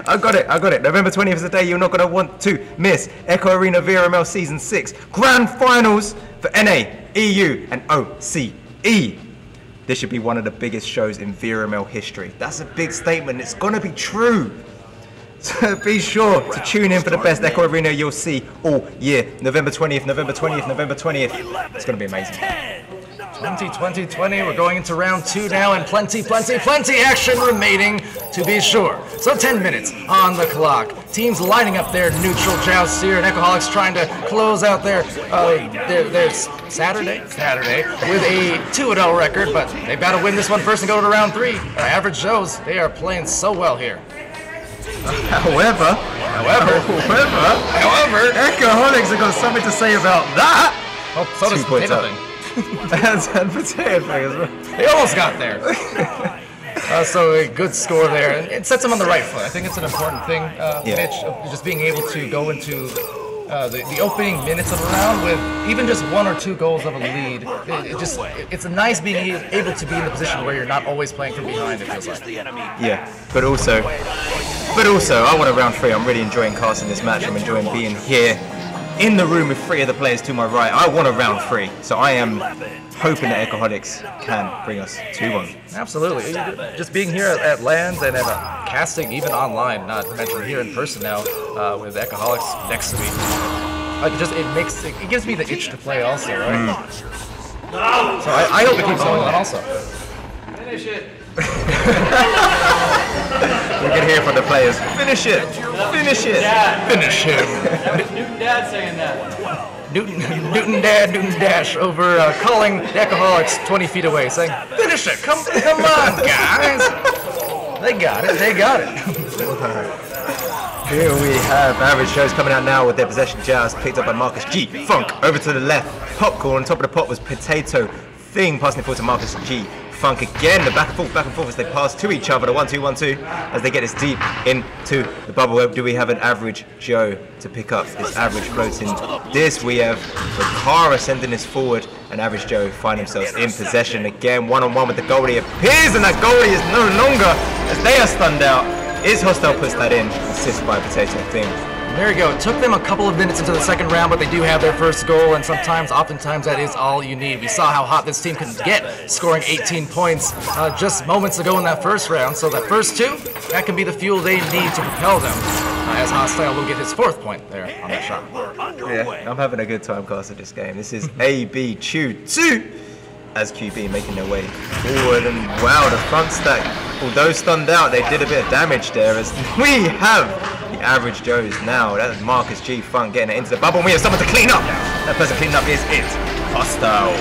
I got it. November 20th is a day you're not going to want to miss. Echo Arena VRML Season 6 Grand Finals for NA, EU, and OCE. This should be one of the biggest shows in VRML history. That's a big statement. It's going to be true. So be sure to tune in for the best Echo Arena you'll see all year. November 20th. It's going to be amazing. 2020, we're going into round 2 now, and plenty action remaining to be sure. So 10 minutes on the clock. Teams lining up their neutral jousts here, and Echoholics trying to close out their Saturday with a 2-0 record, but they've got to win this one first and go to round 3. Average Joes, they are playing so well here. However, Echoholics have got something to say about that. Oh, so does Potato Thing. And Potato Thing as well. They almost got there. So a good score there, and it sets them on the right foot. I think it's an important thing, Mitch, of just being able to go into the opening minutes of a round with even just 1 or 2 goals of a lead. It's nice being able to be in the position where you're not always playing from behind, it feels like. Yeah, but also, I want a round 3. I'm really enjoying casting this match. I'm enjoying being here in the room with 3 of the players to my right. I want a round 3, so I am hoping that Echoholics can bring us 2-1. Absolutely. Just being here at LANada and casting even online, not to mention here in person now with Echoholics next to me. Like it gives me the itch to play also, right? So I hope it keeps going on also. Finish it. We can hear from the players. Finish it! Finish it! Finish him. Newton Dad saying that. Newton Dash over calling the Echoholics 20 feet away, saying, "Finish it! Come on, guys! They got it. They got it." Here we have Average Joe's coming out now with their possession joust, picked up by Marcus G. Funk over to the left. Popcorn on top of the pot was Potato Thing, passing it forward to Marcus G. Funk again, the back and forth as they pass to each other, the 1-2-1-2, as they get this deep into the bubble. Do we have an Average Joe to pick up this average floating disc? We have Rakara sending this forward, and Average Joe find themselves in possession again, one-on-one with the goalie. Appears, and that goalie is no longer, as they are stunned out. Is Hostile puts that in, assist by Potato Thing. There you go. It took them a couple of minutes into the second round, but they do have their first goal, and oftentimes that is all you need. We saw how hot this team could get, scoring 18 points just moments ago in that first round. So that first two, that can be the fuel they need to propel them, as Hostile will get his 4th point there on that shot. Yeah, I'm having a good time casting this game. This is AB Chew 2 as QB making their way forward, and wow, the front stack, although stunned out, they did a bit of damage there, as we have the Average Joes now. That's Marcus G. Funk getting it into the bubble, and we have someone to clean up. That person cleaning up is it, Hostile.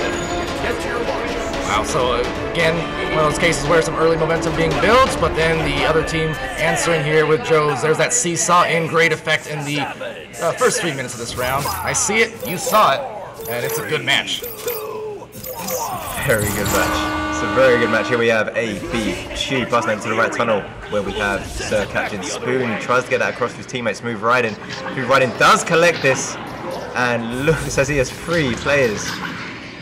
Wow, so again, one of those cases where some early momentum being built, but then the other team answering here with Joes. There's that seesaw in great effect in the first 3 minutes of this round. I see it, you saw it, and it's a good match. Very good match. It's a very good match. Here we have AB Chew passing over to the right tunnel, where we have Sir Captain Spoon. He tries to get that across to his teammate Smooth Riding. Smooth Riding does collect this, and looks as he has 3 players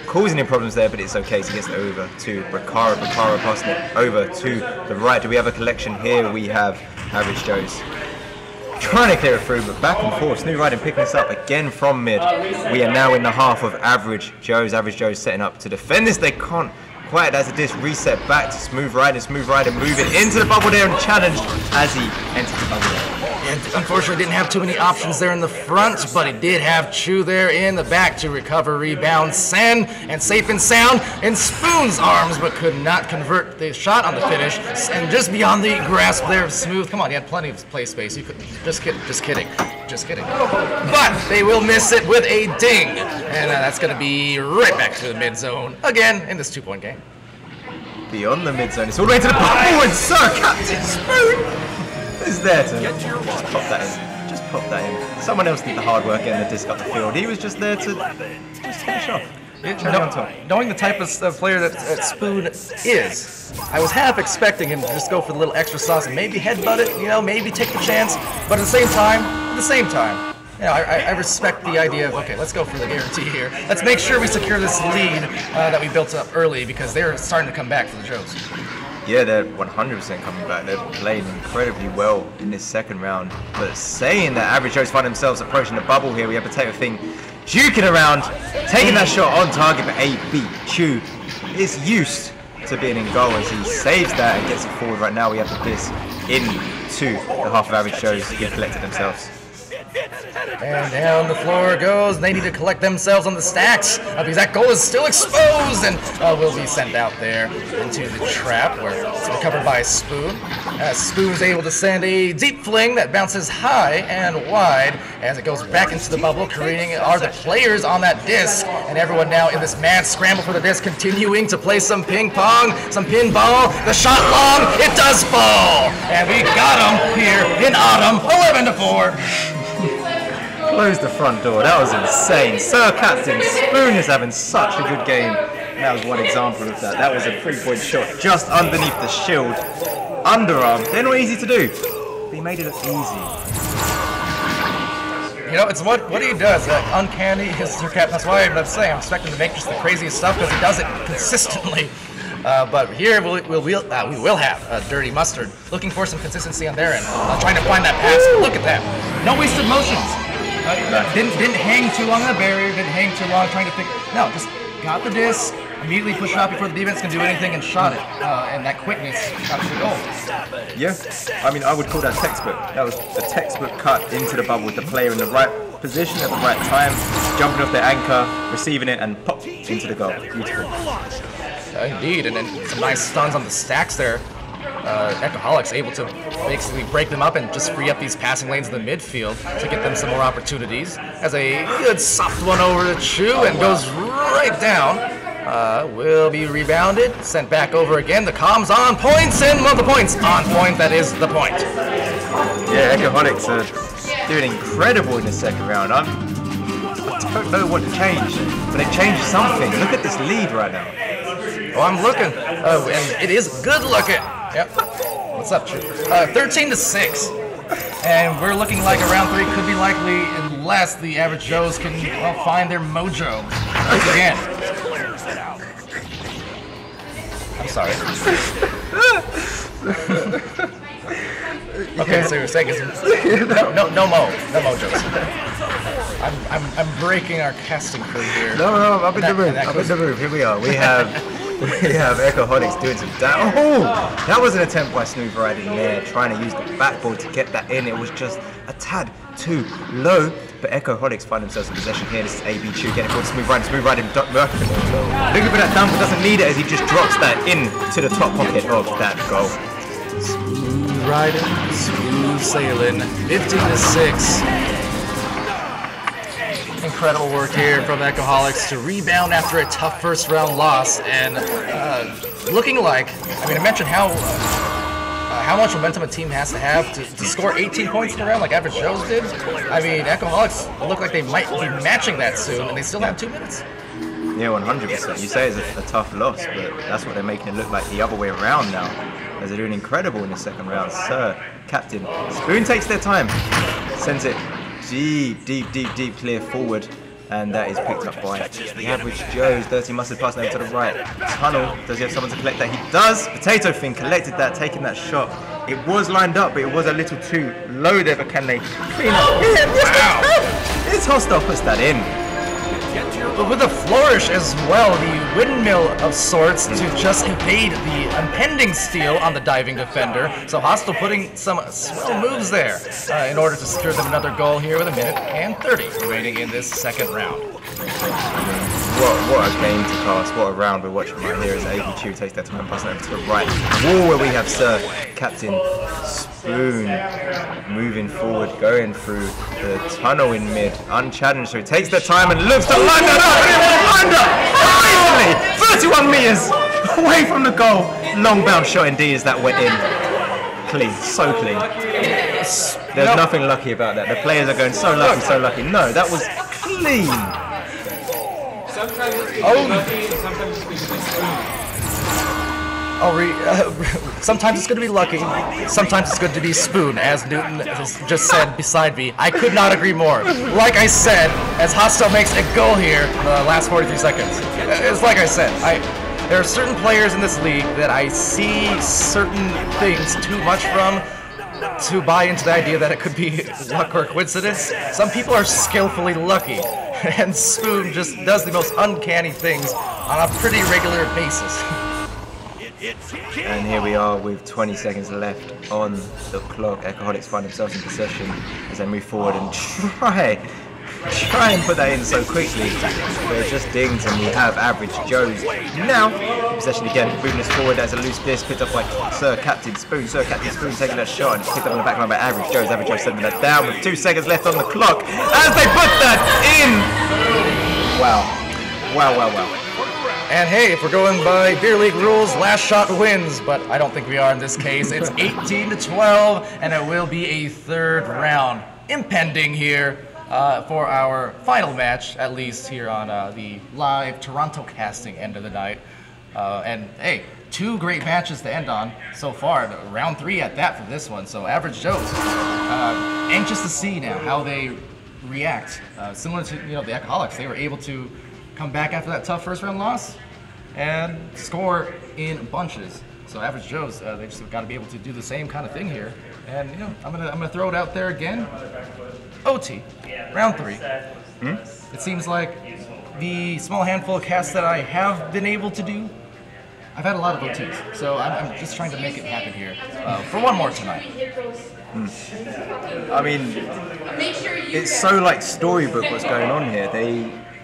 causing him problems there, but it's okay. So he gets it over to Rakara. Rakara passing it over to the right. Do we have a collection here? We have Average Joes trying to clear it through, but back and forth. Smooth Riding picking this up again from mid. We are now in the half of Average Joes. Average Joes setting up to defend this. They can't quite, as a disc reset back to Smooth Riding. Smooth Riding moving into the bubble there and challenged as he enters the bubble there. And unfortunately didn't have too many options there in the front, but he did have Chew there in the back to recover, rebound, send, and safe and sound in Spoon's arms, but could not convert the shot on the finish. And just beyond the grasp there of Smooth. Come on, he had plenty of play space. You could just kidding. But they will miss it with a ding, and that's going to be right back to the mid zone again in this 2-point game. Beyond the mid zone, it's all the way to the bubble, and Sir Captain Spoon is there to just pop that in. Just pop that in. Someone else did the hard work getting the disc up the field. He was just there to just finish off. Knowing the type of player that Spoon is, I was half expecting him to just go for the little extra sauce and maybe headbutt it, maybe take the chance. But at the same time, I respect the idea of, okay, let's go for the guarantee here. Let's make sure we secure this lead that we built up early, because they're starting to come back for the Joes. Yeah, they're 100% coming back. They're playing incredibly well in this second round. But saying that, Average Joes find themselves approaching the bubble here. We have Potato Thing juking around, taking that shot on target, but AB Chew is used to being in goal as he saves that and gets it forward. Right now we have the disc into the half of Average Joes who have collected themselves. And down the floor goes. They need to collect themselves on the stacks because that goal is still exposed and will be sent out there into the trap where it's recovered by Spoon. Spoon's able to send a deep fling that bounces high and wide as it goes back into the bubble. Creating are the players on that disc, and everyone now in this mad scramble for the disc, continuing to play some ping pong, some pinball. The shot long, it does fall, and we got him here in autumn, 11-4. Close the front door. That was insane. Sir Captain Spoon is having such a good game. That was one example of that. That was a 3-point shot just underneath the shield. Underarm. They're not easy to do. But he made it look easy. It's what he does. Uncanny is Sir Captain. That's why I'm saying I'm expecting to make just the craziest stuff because he does it consistently. But here we will have Dirty Mustard looking for some consistency on their end, trying to find that pass. Look at that. No wasted motions. Didn't hang too long on the barrier, didn't hang too long trying to pick. No, just got the disc, immediately pushed it out before the defense can do anything and shot it. And that quickness got to the goal. Yeah, I mean, I would call that textbook. That was a textbook cut into the bubble with the player in the right position at the right time, jumping off their anchor, receiving it, and pop into the goal. Beautiful. Indeed, and then some nice stuns on the stacks there. Echoholics able to basically break them up and just free up these passing lanes in the midfield to get them some more opportunities. Has a good soft one over to Chu and goes right down. Will be rebounded, sent back over again. The comms on points and multiple points. On point, that is the point. Yeah, Echoholics are doing incredible in the second round. I don't know what to change, but they changed something. Look at this lead right now. Oh, I'm looking. Oh, and it is good looking. Yep. What's up, Chu? 13-6. And we're looking like a round 3 could be likely unless the average Joes can find their mojo again. I'm sorry. Okay, so you're saying no mojos. I'm breaking our casting crew here. No, up in the room. Up in the room. Here we are. We have Echoholics doing some damage. Oh, that was an attempt by Smooth Riding there, trying to use the backboard to get that in. It was just a tad too low, but Echoholics find themselves in possession here. This is AB Chu getting forward to Smooth Riding. Looking for that dump, but doesn't need it as he just drops that in to the top pocket of that goal. Smooth riding, smooth sailing, 15-6. Incredible work here from Echoholics to rebound after a tough first round loss, and looking like, I mean, I mentioned how much momentum a team has to have to score 18 points in a round like Average Joe's did. I mean, Echoholics look like they might be matching that soon, and they still have 2 minutes. Yeah, 100%. You say it's a tough loss, but that's what they're making it look like the other way around now, as they're doing incredible in the second round. Sir, Captain, Spoon takes their time, sends it deep clear forward, and that is picked up by the Average Joe's. Dirty Mustard passing over to the right. Tunnel, does he have someone to collect that? He does! Potato Fin collected that, taking that shot. It was lined up, but it was a little too low there, but can they clean up? Wow! It's hostile, puts that in. But with a flourish as well, the windmill of sorts to just evade the impending steal on the diving defender. So Hostile putting some swell moves there in order to secure them another goal here with 1:30 remaining in this second round. What a game to cast, what a round we're watching right here as AB Chu takes that time passing over to the right wall where we have Sir Captain Spoon moving forward, going through the tunnel in mid, unchallenged, so he takes the time and looks to line that up, and 31 meters away from the goal. Long bounce shot indeed as that went in. Clean, so clean. There's nothing lucky about that. The players are going so lucky, so lucky. No, that was clean. Sometimes it's lucky, sometimes it's sometimes it's good to be lucky, sometimes it's good to be Spoon, as Newton has just said beside me. I could not agree more. Like I said, as Hostile makes a goal here in the last 43 seconds, it's like I said, there are certain players in this league that I see certain things too much from to buy into the idea that it could be luck or coincidence. Some people are skillfully lucky, and Spoon just does the most uncanny things on a pretty regular basis. And here we are with 20 seconds left on the clock. Echoholics find themselves in possession as they move forward and try and put that in so quickly. But it just dings, and we have Average Joe's now in possession again, moving us forward as a loose disc picked up by Sir Captain Spoon. Sir Captain Spoon taking that shot and picked up on the back line by Average Joe's. Average Joe's sending that down with 2 seconds left on the clock as they put that in. Wow. And hey, if we're going by Beer League rules, last shot wins, but I don't think we are in this case. It's 18-12, and it will be a third round impending here for our final match, at least here on the live Toronto casting end of the night. And hey, 2 great matches to end on so far. Round 3 at that for this one. So Average Joe's anxious to see now how they react. Similar to the Echoholics, they were able to come back after that tough first round loss and score in bunches. So Average Joe's, they just got to be able to do the same kind of thing here. And I'm gonna throw it out there again. OT, round 3. It seems like the small handful of casts that I have been able to do, I've had a lot of OTs. So I'm just trying to make it happen here for one more tonight. I mean, it's so like storybook what's going on here.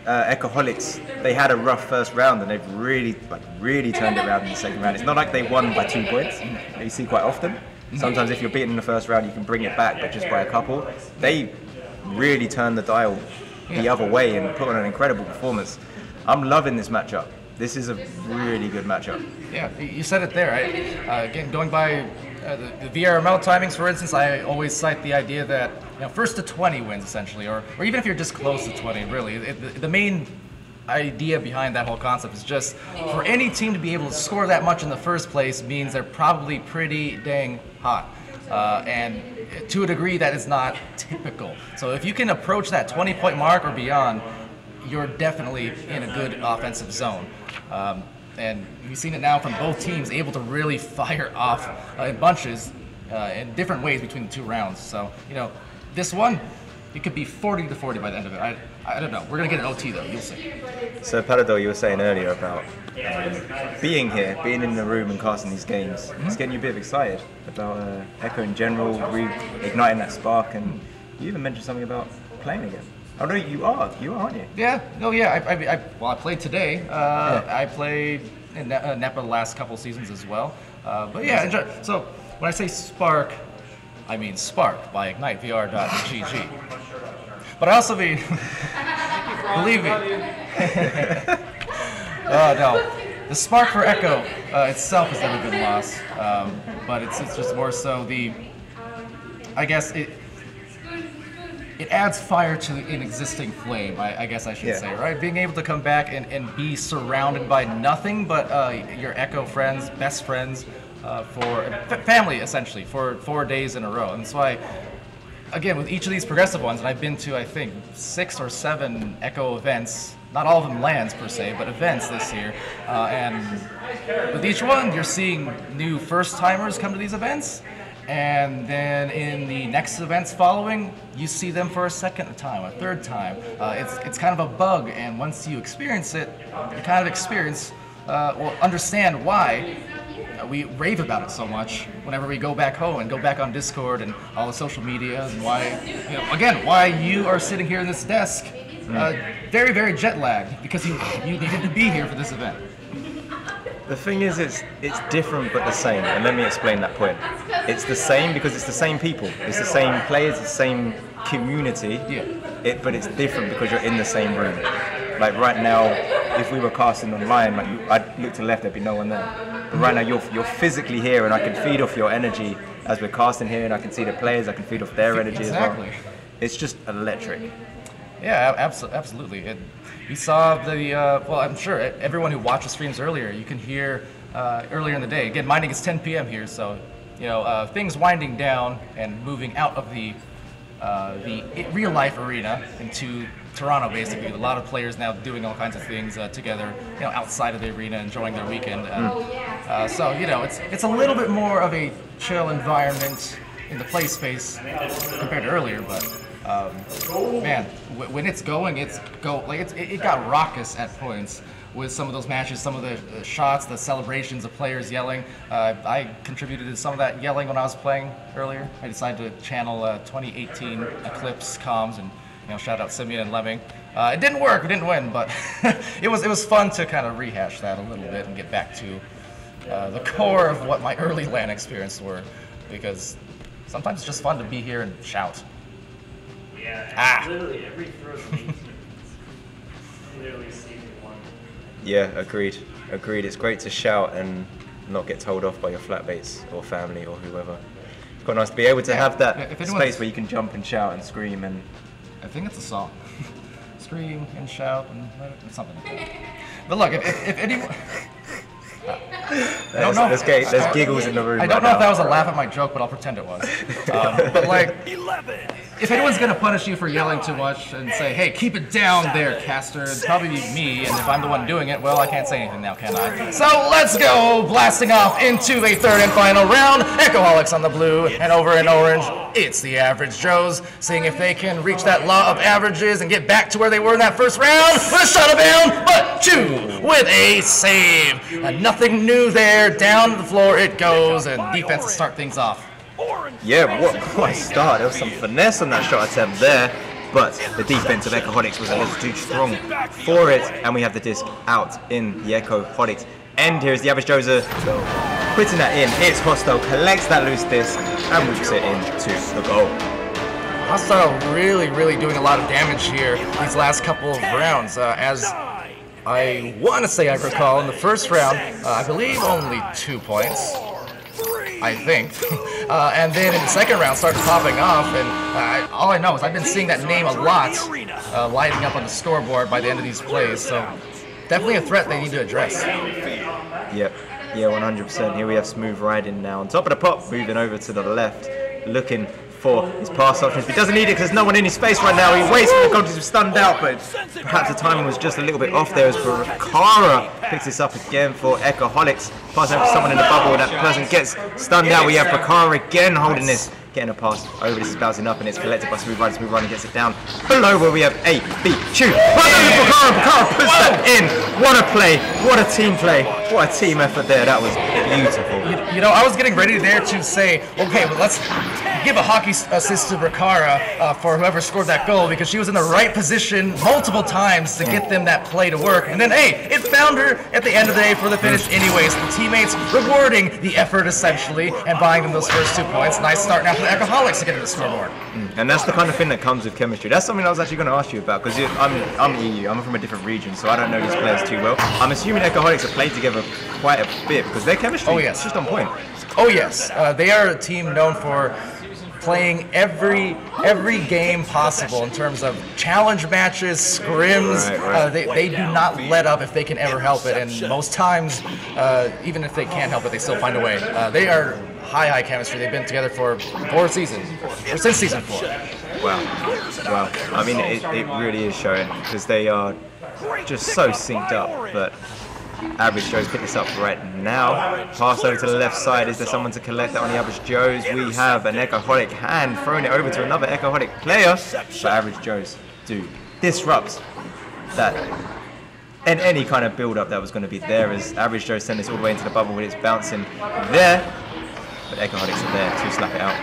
Echoholics, they had a rough first round and they've really turned it around in the second round. It's not like they won by 2 points, that you see quite often. Sometimes if you're beaten in the first round, you can bring it back, but just by a couple. They really turned the dial the other way and put on an incredible performance. I'm loving this matchup. This is a really good matchup. Yeah, you said it there. Again, going by the VRML timings, for instance, I always cite the idea that first to 20 wins essentially, or even if you're just close to 20, really. The main idea behind that whole concept is just for any team to be able to score that much in the first place means they're probably pretty dang hot. And to a degree that is not typical. So if you can approach that 20-point mark or beyond, you're definitely in a good offensive zone. And we've seen it now from both teams able to really fire off in bunches in different ways between the 2 rounds. So, this one, it could be 40-40 by the end of it. I don't know. We're going to get an OT though, you'll see. So Palidore, you were saying earlier about being here, being in the room and casting these games. It's getting you a bit excited about Echo in general, reigniting that spark, and you even mentioned something about playing again. Oh no, you are, aren't you? Yeah, I played today. I played in NEPA the last couple seasons as well. But yeah, enjoy. So when I say spark, I mean spark by ignitevr.gg. But I also mean, believe me. No, the spark for Echo itself has never been lost. But it's just more so I guess it adds fire to an existing flame, I guess I should say, right? Being able to come back and be surrounded by nothing but your Echo friends, best friends, for family, essentially, for 4 days in a row. And that's why, again, with each of these progressive ones, and I've been to, I think, 6 or 7 Echo events, not all of them LANs per se, but events this year. And with each one, you're seeing new first-timers come to these events. And then in the next events following, you see them for a second time, a third time. It's kind of a bug, and once you experience it, you kind of understand why we rave about it so much whenever we go back home and go back on Discord and all the social media, and why, why you are sitting here in this desk, very, very jet lagged, because you needed to be here for this event. The thing is, it's different but the same, and let me explain that point. It's the same because it's the same people, it's the same players, the same community, but it's different because you're in the same room. Like right now, if we were casting online, I'd look to the left, there'd be no one there. But right now, you're physically here, and I can feed off your energy as we're casting here, and I can see the players, I can feed off their energy as well. It's just electric. Yeah, absolutely. We saw well, I'm sure everyone who watched the streams earlier, you can hear earlier in the day. Again, minding it's 10 p.m. here, so things winding down and moving out of the real-life arena into Toronto, basically. A lot of players now doing all kinds of things together, outside of the arena, enjoying their weekend. So it's a little bit more of a chill environment in the play space compared to earlier, but. Man, when it's going, it got raucous at points with some of those matches, some of the shots, the celebrations of players yelling. I contributed to some of that yelling when I was playing earlier. I decided to channel 2018 Eclipse comms and shout out Simeon and Lemming. It didn't work, we didn't win, but it was fun to kind of rehash that a little bit and get back to the core of what my early LAN experience were, because sometimes it's just fun to be here and shout. Yeah, literally every throw literally saving one. Yeah, agreed. It's great to shout and not get told off by your flatmates or family or whoever. It's quite nice to be able to have that space where you can jump and shout and scream and... I think it's a song. Scream and shout and something like that. But look, if anyone... There's giggles in the room. I don't know if that was a laugh at my joke, but I'll pretend it was. But like, 11. If anyone's gonna punish you for yelling too much and say, "Hey, keep it down there, caster," it'd probably be me. And if I'm the one doing it, well, I can't say anything now, can I? So let's go blasting off into a third and final round. Echoholics on the blue, and over in orange, it's the Average Joes, seeing if they can reach that law of averages and get back to where they were in that first round with a shot of bound, but 2 with a save. And nothing new there. Down to the floor it goes, and defense to start things off. Yeah, what a start. There was some finesse on that shot attempt there, but the defense of Echoholics was a little too strong for it, and we have the disc out in the Echoholics end. Here is the average Joes putting that in. It's Hostile, collects that loose disc, and moves it into the goal. Hostile really doing a lot of damage here these last couple of rounds. As I want to say I recall, in the first round, I believe only 2 points. I think. And then in the second round started popping off, and all I know is I've been seeing that name a lot lighting up on the scoreboard by the end of these plays, so definitely a threat they need to address. Yep, yeah, 100%. Here we have Smooth riding now on top of the pop, moving over to the left, looking for his pass options. He doesn't need it because there's no one in his face right now. He waits for the goal to be stunned out, but perhaps the timing was just a little bit off there as Bakara picks this up again for Echoholics. Passing over to someone in the bubble, and that person gets stunned out. We have Bakara again holding this, getting a pass over. This is bouncing up, and it's collected by Smooth Rider. Smooth Rider gets it down below where we have A, B, shoot. Bakara puts that in. What a play, what a team play, what a team effort there. That was beautiful. You know, I was getting ready there to say, okay, but let's give a hockey assist to Bakara for whoever scored that goal, because she was in the right position multiple times to get them that play to work. And then, hey, it found her at the end of the day for the finish anyways. The teammates rewarding the effort essentially and buying them those first 2 points. Nice start now for the Echoholics to get to the scoreboard. And that's the kind of thing that comes with chemistry. That's something I was actually going to ask you about, because I'm EU, I'm from a different region, so I don't know these players too well. I'm assuming Echoholics have played together quite a bit because their chemistry is just on point. Oh yes, they are a team known for playing every game possible in terms of challenge matches, scrims. Right. They do not let up if they can ever help it, and most times, even if they can't help it, they still find a way. They are high chemistry. They've been together for 4 seasons, or since season 4. Wow. I mean, it really is showing, because they are just so synced up, but Average Joe's pick this up right now. Pass over to the left side. Is there someone to collect that on the Average Joe's? We have an Echoholic hand throwing it over to another Echoholic player. But Average Joe's do disrupt that and any kind of build-up that was going to be there, as Average Joe sent this all the way into the bubble with its bouncing there. But Echoholics are there to slap it out.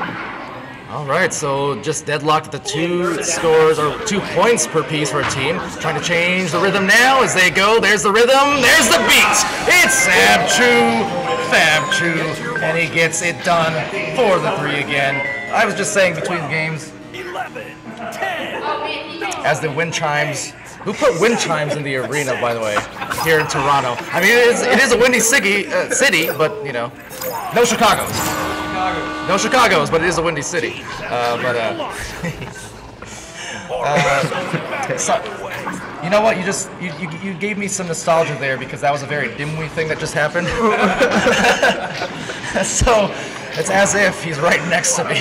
All right, so just deadlocked at the 2 scores, or 2 points per piece for a team. Trying to change the rhythm now as they go. There's the rhythm, there's the beat. It's Fab2, and he gets it done for the 3 again. I was just saying between games, 11, 10. as the wind chimes. Who put wind chimes in the arena, by the way, here in Toronto? I mean, it is a windy city, but, you know, no Chicago's. No Chicago's, but it is a windy city. So, you know what? You gave me some nostalgia there, because that was a very Dimwee thing that just happened. So it's as if he's right next to me.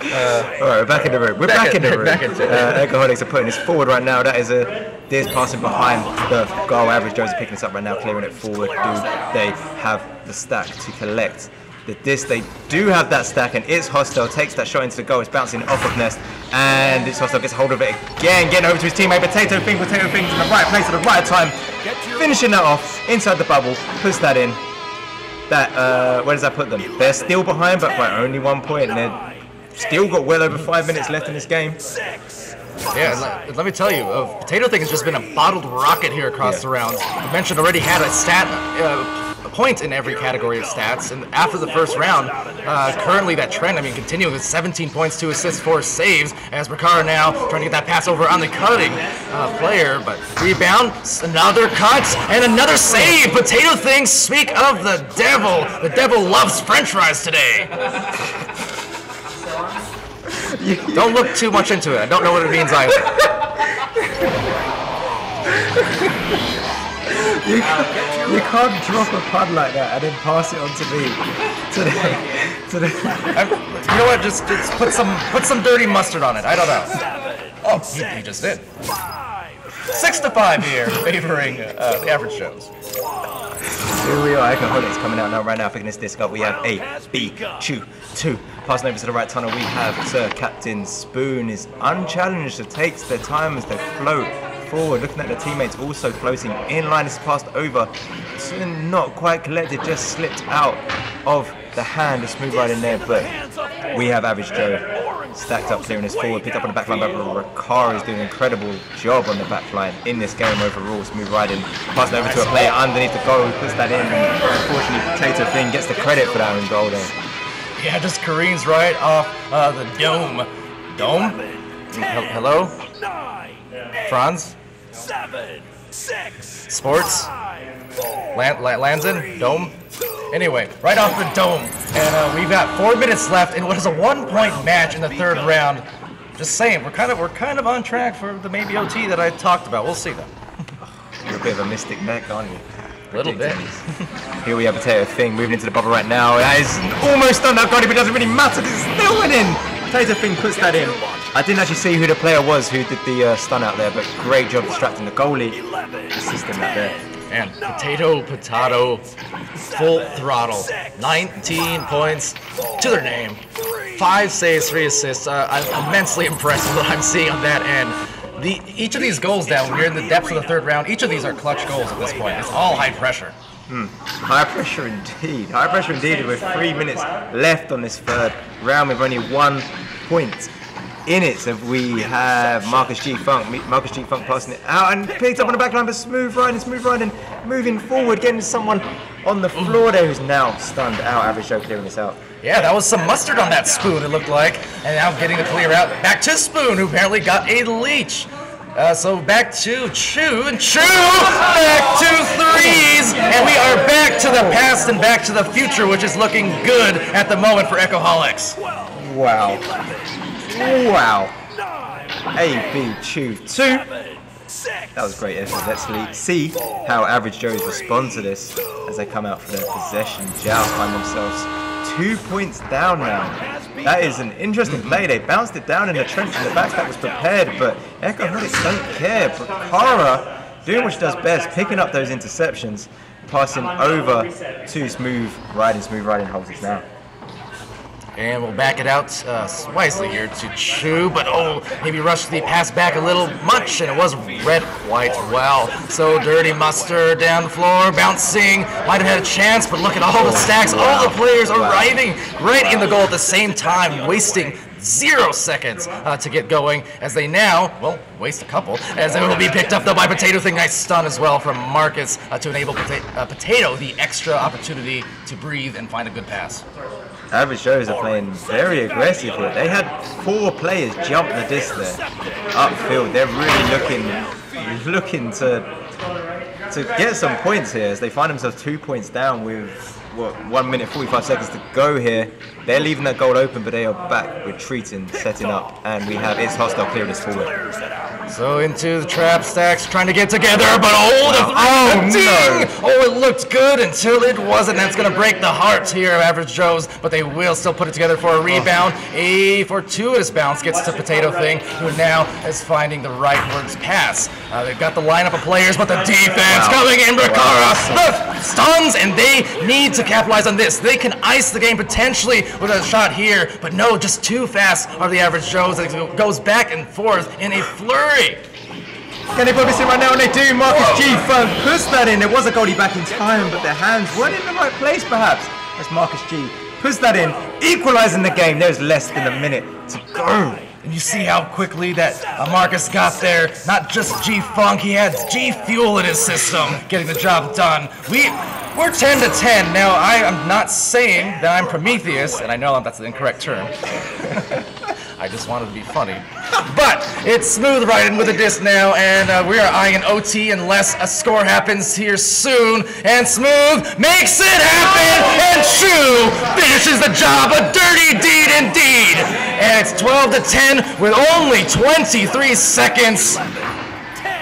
All right, we're back in the room. We're back in the room. Echoholics are putting this forward right now. That is Deer's passing behind the goal. Average Joe's picking this up right now, clearing it forward. Do they have the stack to collect the disc? They do have that stack, and it's Hostile. Takes that shot into the goal. It's bouncing off of Nest, and it's Hostile gets hold of it again, getting over to his teammate. Potato Things in the right place at the right time, finishing that off inside the bubble. Puts that in. That where does that put them? They're still behind, but by only 1 point, and they've still got well over 5 minutes left in this game. Yeah, let me tell you, Potato Thing has just been a bottled rocket here across the rounds. You mentioned already had a point in every category of stats, and after the first round, currently that trend, I mean, continuing with 17 points, 2 assists, 4 saves, as Bakara now trying to get that pass over on the cutting player, but rebound, another cut, and another save. Potato Thing, speak of the devil loves french fries today. Don't look too much into it. I don't know what it means either. You can't drop a pun like that and then pass it on to me. You know what? Just put some dirty mustard on it. I don't know. Oh, he just did. 6-5 here, favoring the Average Joes. Here we are, Echoholics coming out now, right now, picking this disc up. We have A, B, 2. Passing over to the right tunnel, we have Sir Captain Spoon is unchallenged, so takes their time as they float forward. Looking at the teammates also floating in line. It's passed over. It's not quite collected, just slipped out of the hand of Smooth Ride in there, but we have Average Joe stacked up clearing his forward, picked up on the backline, but Rakara is doing an incredible job on the backline in this game overall. Smooth riding, passing over to a player underneath the goal, puts that in, and unfortunately Potato Thing gets the credit for that own goal there. Yeah, just careens right off the dome. Dome? Hello? Franz? 7, 6, Sports? 5, 4, Lands in? Dome? Anyway, right off the dome. And we've got 4 minutes left in what is a 1-point match in the third round. Just saying, we're kind of on track for the maybe OT that I talked about. We'll see though. You're a bit of a mystic mech, aren't you? A little bit. Here we have Potato Thing moving into the bubble right now. That is almost done that goalie, but it doesn't really matter. It's still winning. Potato Thing puts that in. I didn't actually see who the player was who did the stun out there, but great job distracting the goalie. Assisting that there. And Potato, full throttle. 19 points to their name. 5 saves, 3 assists. I'm immensely impressed with what I'm seeing on that end. Each of these goals down, when you're in the depths of the third round, each of these are clutch goals at this point. It's all high pressure. High pressure indeed. High pressure indeed with 3 minutes left on this third round with only 1 point in it. So we have Marcus G Funk passing it out and picked up on the back line, but smooth riding, moving forward, getting someone on the floor there who's now stunned out. Average Joe clearing this out. Yeah, that was some mustard on that Spoon, it looked like. And now getting the clear out. Back to Spoon, who apparently got a leech. So back to Chew, and Chew back to threes, and we are back to the past and back to the future, which is looking good at the moment for Echoholics. Wow. Wow. AB Chew 2. That was great effort. Let's see how Average Joes respond to this as they come out for their possession. Joust find themselves 2 points down now. That is an interesting play. They bounced it down in the trench in the back. That was prepared, but Echoholics don't care. Prakara doing what she does best, picking up those interceptions, passing over to Smooth Riding holds it now. And we'll back it out wisely here to Chew, but maybe rushed the pass back a little much, and it was read quite well. So Dirty Mustard down the floor, bouncing, might have had a chance, but look at all the stacks, all the players arriving right in the goal at the same time, wasting 0 seconds to get going, as they now, well, waste a couple, as it will be picked up though by Potato Thing. Nice stun as well from Marcus to enable Potato the extra opportunity to breathe and find a good pass. Average Joes are playing very aggressive here. They had 4 players jump the disc there upfield. They're really looking to get some points here as they find themselves 2 points down with what, 1 minute 45 seconds to go here. They're leaving that goal open, but they are back retreating, setting up, and we have It's Hostile clear this forward. So into the trap stacks, trying to get together, but it looked good until it wasn't. That's going to break the hearts here of Average Joes, but they will still put it together for a rebound. A fortuitous bounce gets to Potato Thing, who now is finding the right words pass. They've got the lineup of players, but the defense coming in. Rakara, the stuns, and they need to capitalize on this. They can ice the game potentially with a shot here, but no, just too fast are the Average Joes. It goes back and forth in a flurry. Can they put this in right now? And they do. Marcus G Funk puts that in. It was a goalie back in time, but their hands weren't in the right place perhaps. As Marcus G puts that in, equalizing the game. There's less than a minute to go. And you see how quickly that Marcus got there. Not just G Funk, he had G Fuel in his system, getting the job done. We're 10 to 10. Now, I am not saying that I'm Prometheus, and I know that's the incorrect term. I just wanted to be funny. But it's Smooth riding with a disc now, and we are eyeing an OT unless a score happens here soon. And Smooth makes it happen, and Chew finishes the job. A dirty deed indeed. And it's 12 to 10 with only 23 seconds.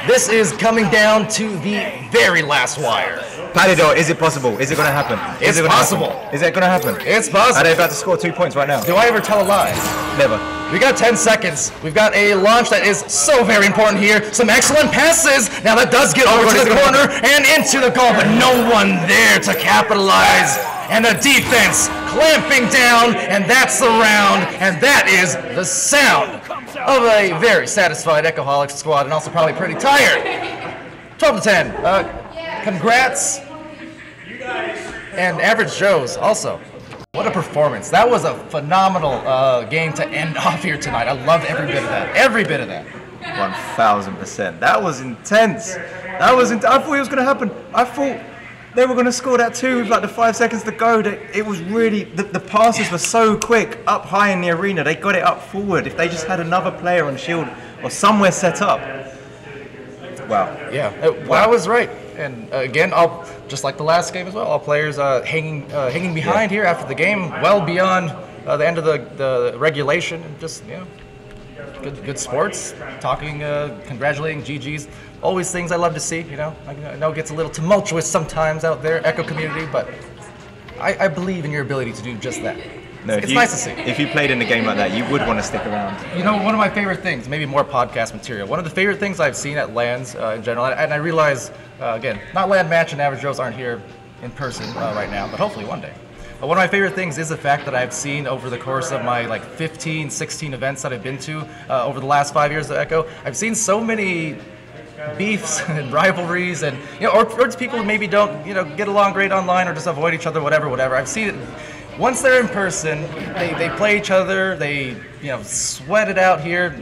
This is coming down to the very last wire. Palidore, is it possible? Is it going to happen? It's possible. Is it going to happen? It's possible. Are they about to score 2 points right now? Do I ever tell a lie? Never. We got 10 seconds. We've got a launch that is so very important here. Some excellent passes. Now that does get over to the corner and into the goal, but no one there to capitalize. And the defense clamping down, and that's the round, and that is the sound of a very satisfied Echoholics squad, and also probably pretty tired. 12 to 10. Congrats. And Average Joes also. What a performance. That was a phenomenal game to end off here tonight. I loved every bit of that. Every bit of that. 1000%. That was intense. I thought it was going to happen. I thought they were going to score that too with like the 5 seconds to go. It was really, the passes were so quick up high in the arena. They got it up forward. If they just had another player on shield or somewhere set up. Wow. Yeah, I was right. And again, just like the last game as well, all players hanging behind here after the game, well beyond the end of the regulation, and just, you know, good sports, talking, congratulating GGs, always things I love to see, you know. I know it gets a little tumultuous sometimes out there, Echo community, but I believe in your ability to do just that. No, it's nice to see. If you played in a game like that, you would want to stick around. You know, one of my favorite things, maybe more podcast material, one of the favorite things I've seen at LANs in general, and I realize, again, not LAN Match and Average Joes aren't here in person right now, but hopefully one day. But one of my favorite things is the fact that I've seen over the course of my like 15, 16 events that I've been to over the last 5 years of Echo, I've seen so many beefs and rivalries, and you know, or people who maybe don't, you know, get along great online or just avoid each other, whatever. I've seen it. Once they're in person, they play each other. They, you know, sweat it out here,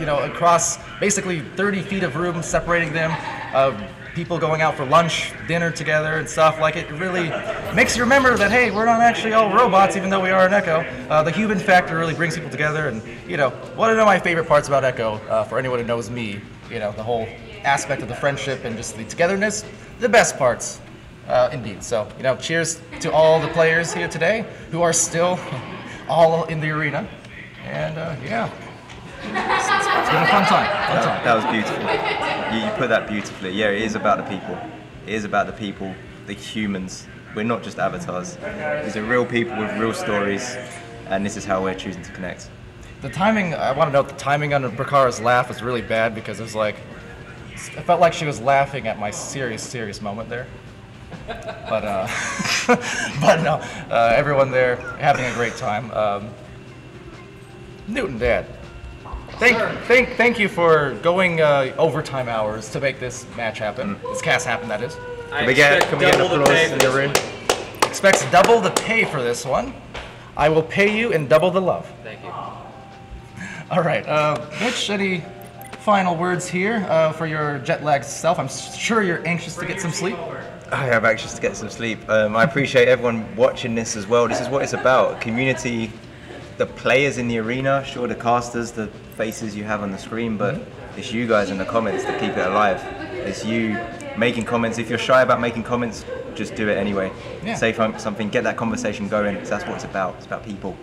you know, across basically 30 feet of room separating them. People going out for lunch, dinner together, and stuff. Like, it really makes you remember that, hey, we're not actually all robots, even though we are an Echo. The human factor really brings people together, and you know, one of my favorite parts about Echo, for anyone who knows me, you know, the whole aspect of the friendship and just the togetherness, the best parts. Indeed. So, you know, cheers to all the players here today who are still all in the arena. And, yeah. It's been a fun time. That was beautiful. You put that beautifully. Yeah, it is about the people. It is about the people, the humans. We're not just avatars. These are real people with real stories, and this is how we're choosing to connect. The timing, I want to note the timing on Brakara's laugh was really bad because it was like, it felt like she was laughing at my serious moment there. But but no, everyone there having a great time. Newton Dad, thank you for going overtime hours to make this match happen. This cast happen, that is. Can we get double the pay in the room? Expects double the pay for this one. I will pay you in double the love. Thank you. All right, Mitch, any final words here for your jet-lagged self? I'm sure you're anxious to get some sleep. I am anxious to get some sleep. I appreciate everyone watching this as well. This is what it's about. Community, the players in the arena, sure, the casters, the faces you have on the screen, but it's you guys in the comments that keep it alive. It's you making comments. If you're shy about making comments, just do it anyway. Yeah. Say something, get that conversation going, because that's what it's about. It's about people.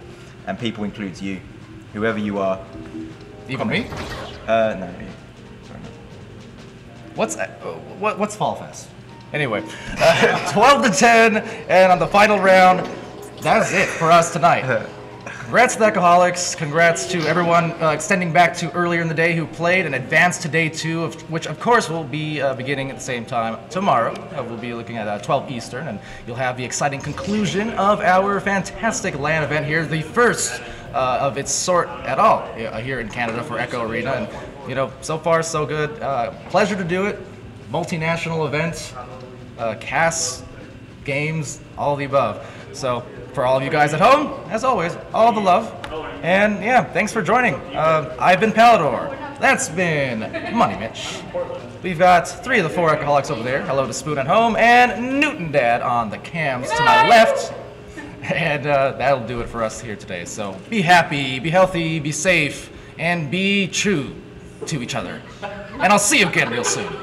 And people includes you. Whoever you are. Even me? No, me. Sorry. What's Fall Fest? Anyway, 12 to 10, and on the final round, that's it for us tonight. Congrats to the Echoholics. Congrats to everyone extending back to earlier in the day who played and advanced to day 2, which of course will be beginning at the same time tomorrow. We'll be looking at 12 Eastern, and you'll have the exciting conclusion of our fantastic LAN event here, the first of its sort at all here in Canada for Echo Arena. And you know, so far so good. Pleasure to do it. Multinational event, casts, games, all of the above. So for all of you guys at home, as always, all the love. And yeah, thanks for joining. I've been Palidore. That's been Money Mitch. We've got 3 of the 4 Echoholics over there. Hello to Spoon at home, and Newton Dad on the cams to my left. And that'll do it for us here today. So be happy, be healthy, be safe, and be true to each other. And I'll see you again real soon.